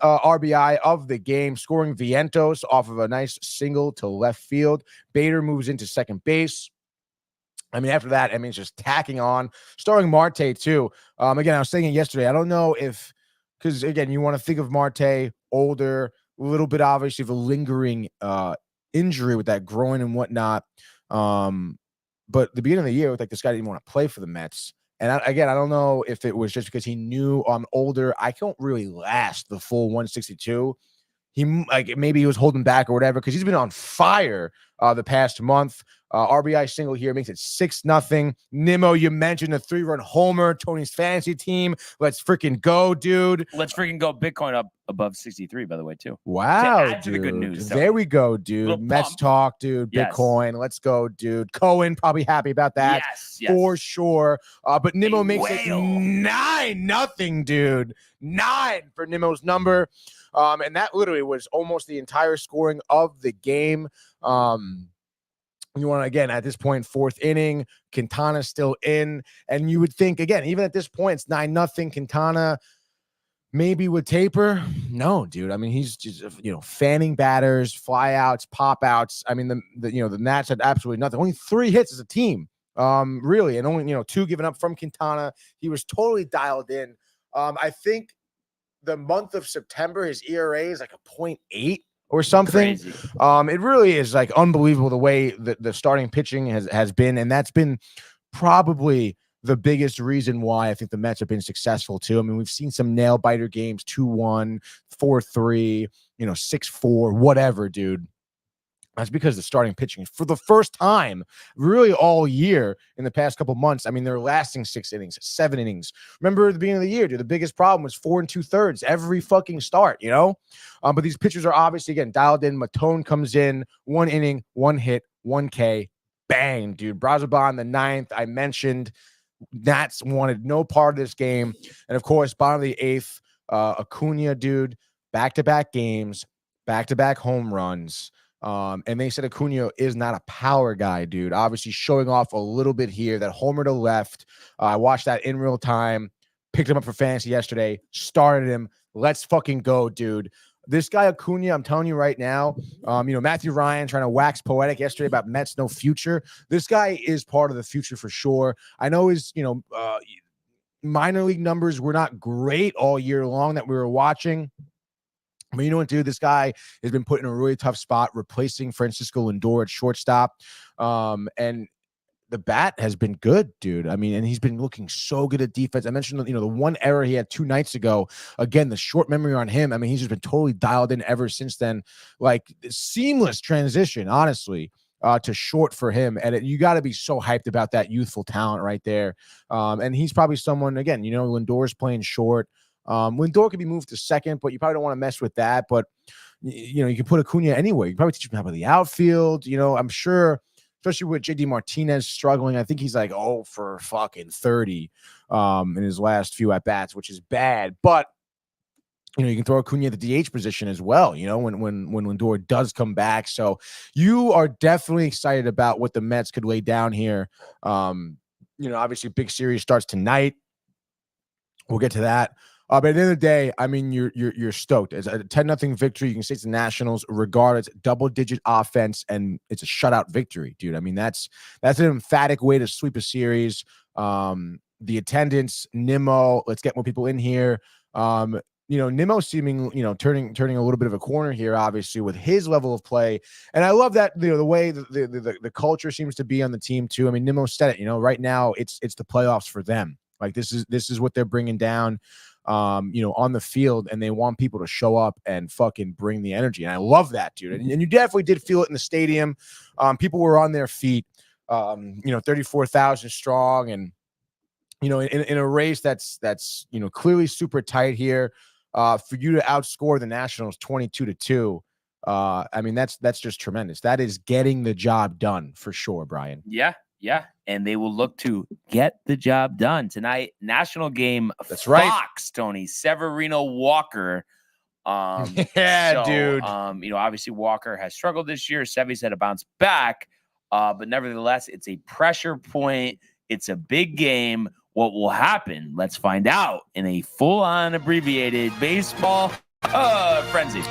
RBI of the game, scoring Vientos off of a nice single to left field. Bader moves into second base. I mean, after that, I mean, it's just tacking on. Starring Marte, too. Again, I was saying it yesterday. I don't know if, because, again, you want to think of Marte, older, a little bit, obviously, of a lingering injury with that groin and whatnot. But the beginning of the year, this guy didn't want to play for the Mets. And I don't know if it was just because he knew I'm older, I can't really last the full 162. Maybe he was holding back or whatever because he's been on fire the past month. RBI single here makes it 6-0. Nimmo, you mentioned the 3-run homer. Tony's fantasy team. Let's freaking go, dude. Let's freaking go. Bitcoin up above 63, by the way, too. Wow, to dude. The good news. There we go, dude. Mets talk, dude. Yes. Bitcoin. Let's go, dude. Cohen probably happy about that. Yes. For sure. But Nimmo makes it 9-0, dude. 9 for Nimmo's number. And that literally was almost the entire scoring of the game. You want to, again, at this point, 4th inning, Quintana's still in. And you would think, again, even at this point, it's 9-0. Quintana maybe would taper. No, dude. I mean, he's just, fanning batters, fly outs, pop outs. I mean, the Nats had absolutely nothing. Only 3 hits as a team, really. And only, 2 given up from Quintana. He was totally dialed in. I think the month of September, his ERA is like a 0.8 or something. Crazy. It really is like unbelievable the way that the starting pitching has been. And that's been probably the biggest reason why I think the Mets have been successful too. I mean, we've seen some nail biter games, 2-1, 4-3, 6-4, whatever, dude. That's because the starting pitching, for the first time, really all year in the past couple months, I mean, they're lasting 6 innings, 7 innings. Remember at the beginning of the year, dude, the biggest problem was 4 2/3 every fucking start, But these pitchers are obviously, again, dialed in. Matone comes in, 1 inning, 1 hit, 1 K, bang, dude. Brazoban, the 9th, I mentioned. Nats wanted no part of this game. And, of course, bottom of the 8th, Acuna, dude, back-to-back games, back-to-back home runs. And they said Acuna is not a power guy, dude. Obviously showing off a little bit here. That homer to left. I watched that in real time. Picked him up for fantasy yesterday. Started him. Let's fucking go, dude. This guy Acuna, I'm telling you right now, Matthew Ryan trying to wax poetic yesterday about Mets no future. This guy is part of the future for sure. I know his, minor league numbers were not great all year long that we were watching. But you know what, dude? This guy has been put in a really tough spot, replacing Francisco Lindor at shortstop. And the bat has been good, dude. I mean, and he's been looking so good at defense. I mentioned, the one error he had 2 nights ago. Again, the short memory on him. I mean, he's just been totally dialed in ever since then. Like, seamless transition, honestly, to short for him. And you got to be so hyped about that youthful talent right there. And he's probably someone, again, Lindor's playing short. Lindor could be moved to second, but you probably don't want to mess with that. But, you can put Acuna anywhere. You can probably teach him how to the outfield. I'm sure especially with JD Martinez struggling. I think he's like 0 for fucking 30 in his last few at bats, which is bad. But you can throw Acuna at the DH position as well, when Lindor does come back. So you are definitely excited about what the Mets could lay down here. Obviously big series starts tonight. We'll get to that. But at the end of the day, I mean, you're stoked. It's a 10-0 victory. You can say it's the Nationals, regardless, double-digit offense, and it's a shutout victory, dude. I mean, that's an emphatic way to sweep a series. The attendance, Nimmo, let's get more people in here. Nimmo seeming, turning a little bit of a corner here, obviously, with his level of play. And I love that, the way the culture seems to be on the team too. I mean, Nimmo said it, right now it's the playoffs for them. Like this is what they're bringing down, on the field, and they want people to show up and fucking bring the energy. And I love that, dude. And you definitely did feel it in the stadium. People were on their feet, 34,000 strong, and in a race that's clearly super tight here. For you to outscore the Nationals 22-2, I mean that's just tremendous. That is getting the job done for sure, Brian. Yeah, and they will look to get the job done tonight. National game. That's Fox, right, Tony. Severino Walker. Dude. Obviously Walker has struggled this year. Sevy's had to bounce back, but nevertheless, it's a pressure point. It's a big game. What will happen? Let's find out in a full-on abbreviated baseball frenzy.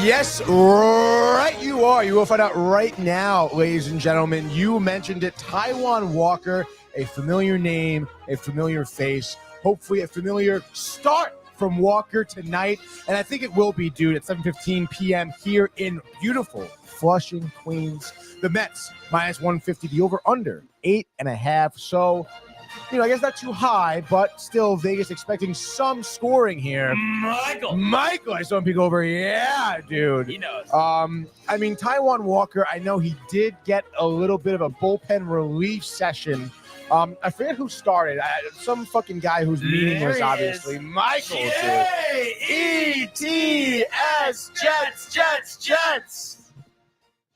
Yes, right you are. You will find out right now, ladies and gentlemen. You mentioned it. Taijuan Walker, a familiar name, a familiar face, hopefully a familiar start from Walker tonight. And I think it will be, dude, at 7:15 p.m. here in beautiful Flushing, Queens. The Mets, -150, the over-under, 8.5. So, I guess not too high, but still Vegas expecting some scoring here. Michael, I saw him peek over. Yeah, dude. He knows. I mean, Taijuan Walker, I know he did get a little bit of a bullpen relief session. I forget who started. Some fucking guy who's meaningless, obviously. Michael, dude. E-T-S, Jets.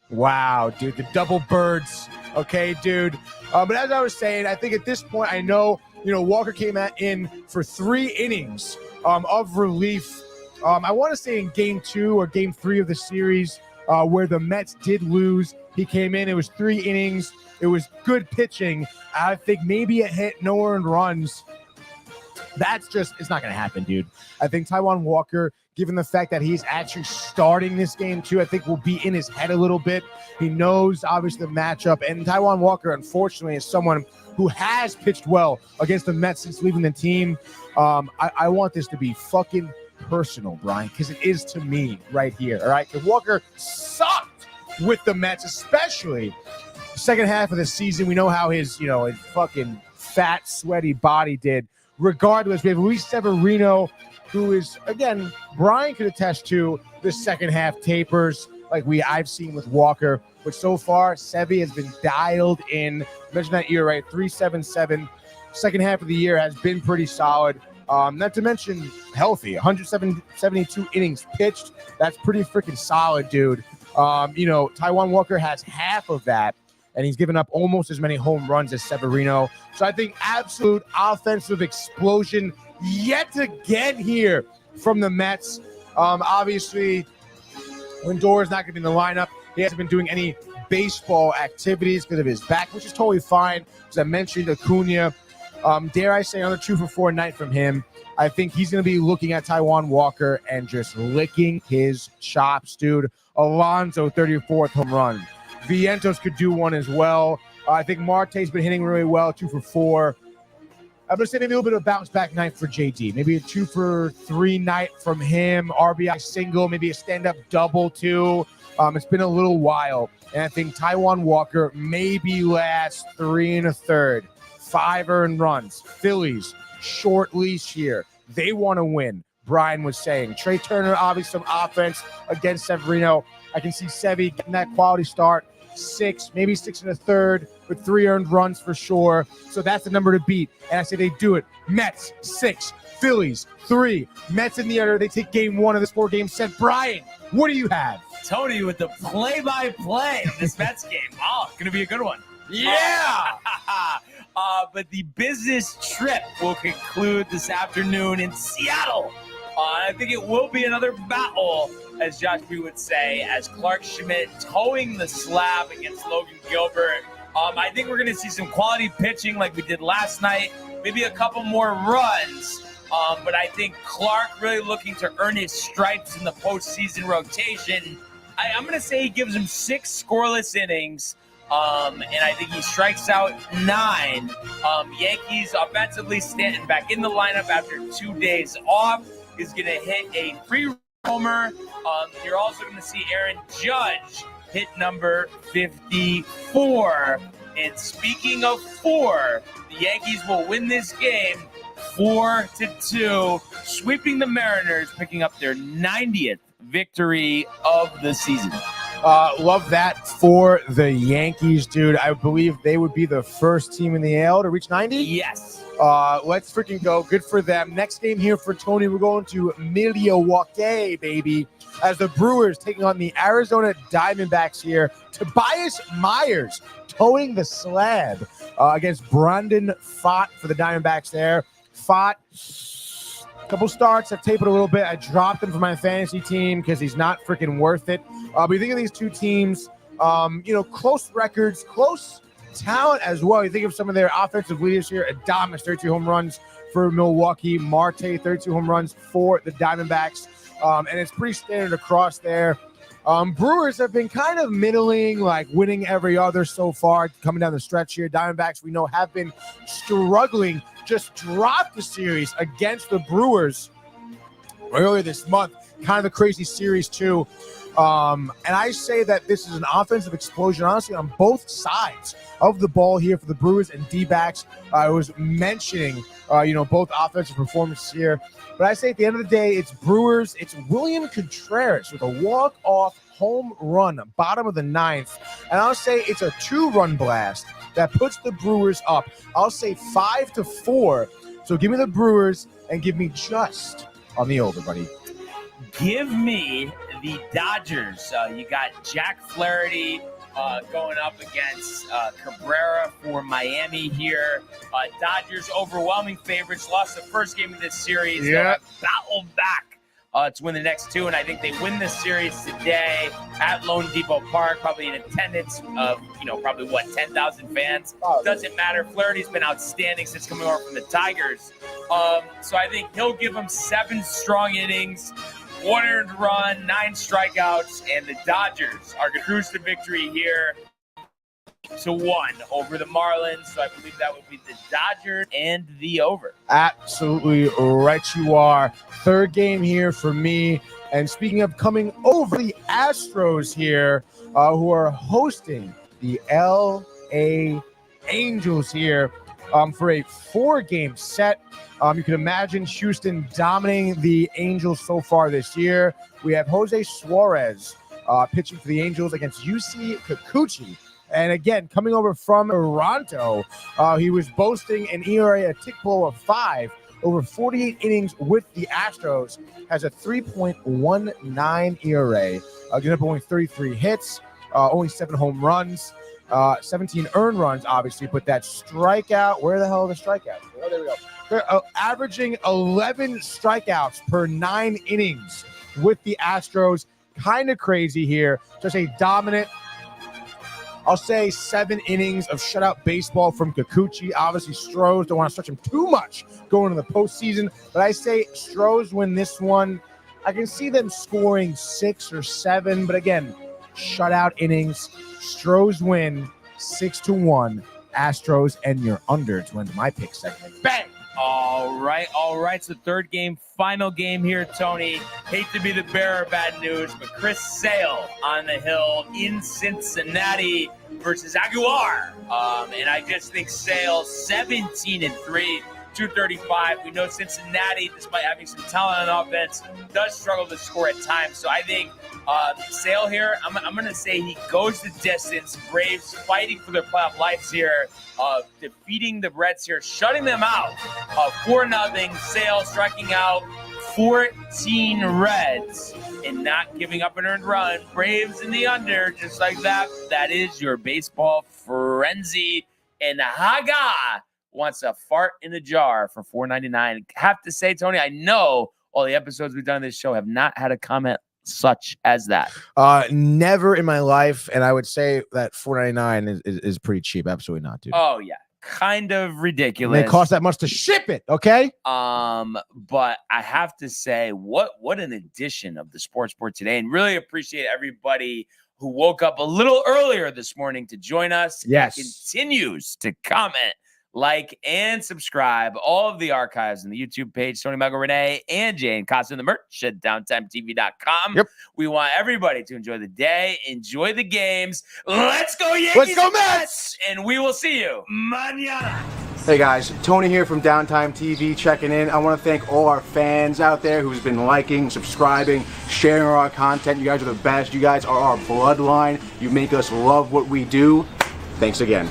Wow, dude, the double birds. Okay, dude. But as I was saying, I think at this point, I know, Walker came in for 3 innings of relief. I want to say in game 2 or game 3 of the series where the Mets did lose. He came in. It was 3 innings. It was good pitching. I think maybe a hit, no earned runs. It's not going to happen, dude. I think Taijuan Walker, given the fact that he's actually starting this game too, I think will be in his head a little bit. He knows, obviously, the matchup. And Taijuan Walker, unfortunately, is someone who has pitched well against the Mets since leaving the team. I want this to be fucking personal, Brian, because it is to me right here, all right? Because Walker sucked with the Mets, especially the second half of the season. We know how his fucking fat, sweaty body did. Regardless, we have Luis Severino, who is, again, Brian could attest to the second half tapers like I've seen with Walker. But so far, Sevy has been dialed in. Mention that year, right? 3.77. Second half of the year has been pretty solid. Not to mention healthy. 172 innings pitched. That's pretty freaking solid, dude. Taijuan Walker has half of that, and he's given up almost as many home runs as Severino. So I think absolute offensive explosion yet again here from the Mets. Obviously, Lindor is not going to be in the lineup. He hasn't been doing any baseball activities because of his back, which is totally fine. As I mentioned, Acuna, dare I say, another 2 for 4 night from him. I think he's going to be looking at Taijuan Walker and just licking his chops, dude. Alonso, 34th home run. Vientos could do one as well. I think Marte's been hitting really well, 2 for 4. I'm going to say maybe a little bit of a bounce-back night for JD. Maybe a 2 for 3 night from him. RBI single, maybe a stand-up double, too. It's been a little while. And I think Taijuan Walker maybe last 3 1/3. 5 earned runs. Phillies, short leash here. They want to win, Brian was saying. Trey Turner, obviously some offense against Severino. I can see Sevy getting that quality start. 6, maybe 6 1/3 with 3 earned runs for sure. So that's the number to beat. And I say they do it. Mets, 6. Phillies, 3. Mets in the under. They take game 1 of this 4-game set. Brian, what do you have? Tony with the play-by-play of this Mets game. Oh, it's going to be a good one. Yeah. But the business trip will conclude this afternoon in Seattle. I think it will be another battle, as Josh B would say, as Clark Schmidt towing the slab against Logan Gilbert. I think we're going to see some quality pitching like we did last night, maybe a couple more runs. But I think Clark really looking to earn his stripes in the postseason rotation. I'm going to say he gives him 6 scoreless innings. And I think he strikes out 9. Yankees offensively standing back in the lineup after 2 days off is going to hit a free homer. You're also going to see Aaron Judge hit number 54. And speaking of 4, the Yankees will win this game 4-2, sweeping the Mariners, picking up their 90th victory of the season. Love that for the Yankees, dude. I believe they would be the first team in the AL to reach 90. Yes. Let's freaking go. Good for them. Next game here for Tony, we're going to Milwaukee, baby, as the Brewers taking on the Arizona Diamondbacks here. Tobias Myers towing the slab against Brandon Pfaadt for the Diamondbacks there. Pfaadt, couple starts. I've taped it a little bit. I dropped him for my fantasy team because he's not freaking worth it. But you think of these two teams, close records, close talent as well. You think of some of their offensive leaders here. Adames, 32 home runs for Milwaukee. Marte, 32 home runs for the Diamondbacks. And it's pretty standard across there. Brewers have been kind of middling, like winning every other so far, coming down the stretch here. Diamondbacks, we know, have been struggling. Just dropped the series against the Brewers earlier this month. Kind of a crazy series, too. And I say that this is an offensive explosion, honestly, on both sides of the ball here for the Brewers and D-backs. I was mentioning, both offensive performances here. But I say at the end of the day, it's Brewers. It's William Contreras with a walk-off home run, bottom of the 9th. And I'll say it's a 2-run blast that puts the Brewers up. I'll say 5-4. So give me the Brewers and give me just on the over, buddy. Give me the Dodgers. You got Jack Flaherty going up against Cabrera for Miami here. Dodgers overwhelming favorites. Lost the first game of this series. Yeah. Battled back to win the next 2, and I think they win this series today at Lone Depot Park, probably in attendance of, 10,000 fans. Doesn't matter. Flaherty's been outstanding since coming over from the Tigers. So I think he'll give them 7 strong innings, 1 earned run, 9 strikeouts, and the Dodgers are going to cruise to victory here to 1 over the Marlins. So I believe that would be the Dodgers and the over. Absolutely right you are. Third game here for me. And speaking of coming over, the Astros here, who are hosting the LA Angels here for a 4-game set. You can imagine Houston dominating the Angels so far this year. We have Jose Suarez pitching for the Angels against UC Kikuchi. And again, coming over from Toronto, he was boasting an ERA, a tick below of 5, over 48 innings with the Astros, has a 3.19 ERA, giving up only 33 hits, only 7 home runs, 17 earned runs, obviously, but that strikeout, where the hell are the strikeouts? Oh, there we go. They're averaging 11 strikeouts per 9 innings with the Astros. Kind of crazy here. Just a dominant, I'll say 7 innings of shutout baseball from Kikuchi. Obviously, Stros, don't want to stretch him too much going into the postseason. But I say Stros win this one. I can see them scoring 6 or 7. But again, shutout innings. Stros win 6-1. Astros and you're under to end my pick segment. Bang! All right. So third game, final game here, Tony. Hate to be the bearer of bad news, but Chris Sale on the hill in Cincinnati versus Aguilar. And I just think Sale 17-3, 235. We know Cincinnati, despite having some talent on offense, does struggle to score at times. So I think Sale here, I'm going to say he goes the distance. Braves fighting for their playoff lives here, defeating the Reds here, shutting them out 4-0. Sale striking out 14 Reds and not giving up an earned run. Braves in the under, just like that. That is your baseball frenzy. And Haga wants a fart in a jar for $4.99. Have to say, Tony, I know all the episodes we've done on this show have not had a comment such as that. Never in my life, and I would say that $4.99 is pretty cheap. Absolutely not, dude. Oh yeah, kind of ridiculous. And it costs that much to ship it, okay? But I have to say, what an edition of the Sports Board today, and really appreciate everybody who woke up a little earlier this morning to join us. Yes, and continues to comment, like, and subscribe. All of the archives on the YouTube page, Tony Michael, Renee, and Jane Costa, the merch at downtimetv.com. Yep. We want everybody to enjoy the day, enjoy the games. Let's go Yankees! Let's go Mets! And we will see you mañana. Hey guys, Tony here from Downtime TV checking in. I want to thank all our fans out there who's been liking, subscribing, sharing our content. You guys are the best. You guys are our bloodline. You make us love what we do. Thanks again.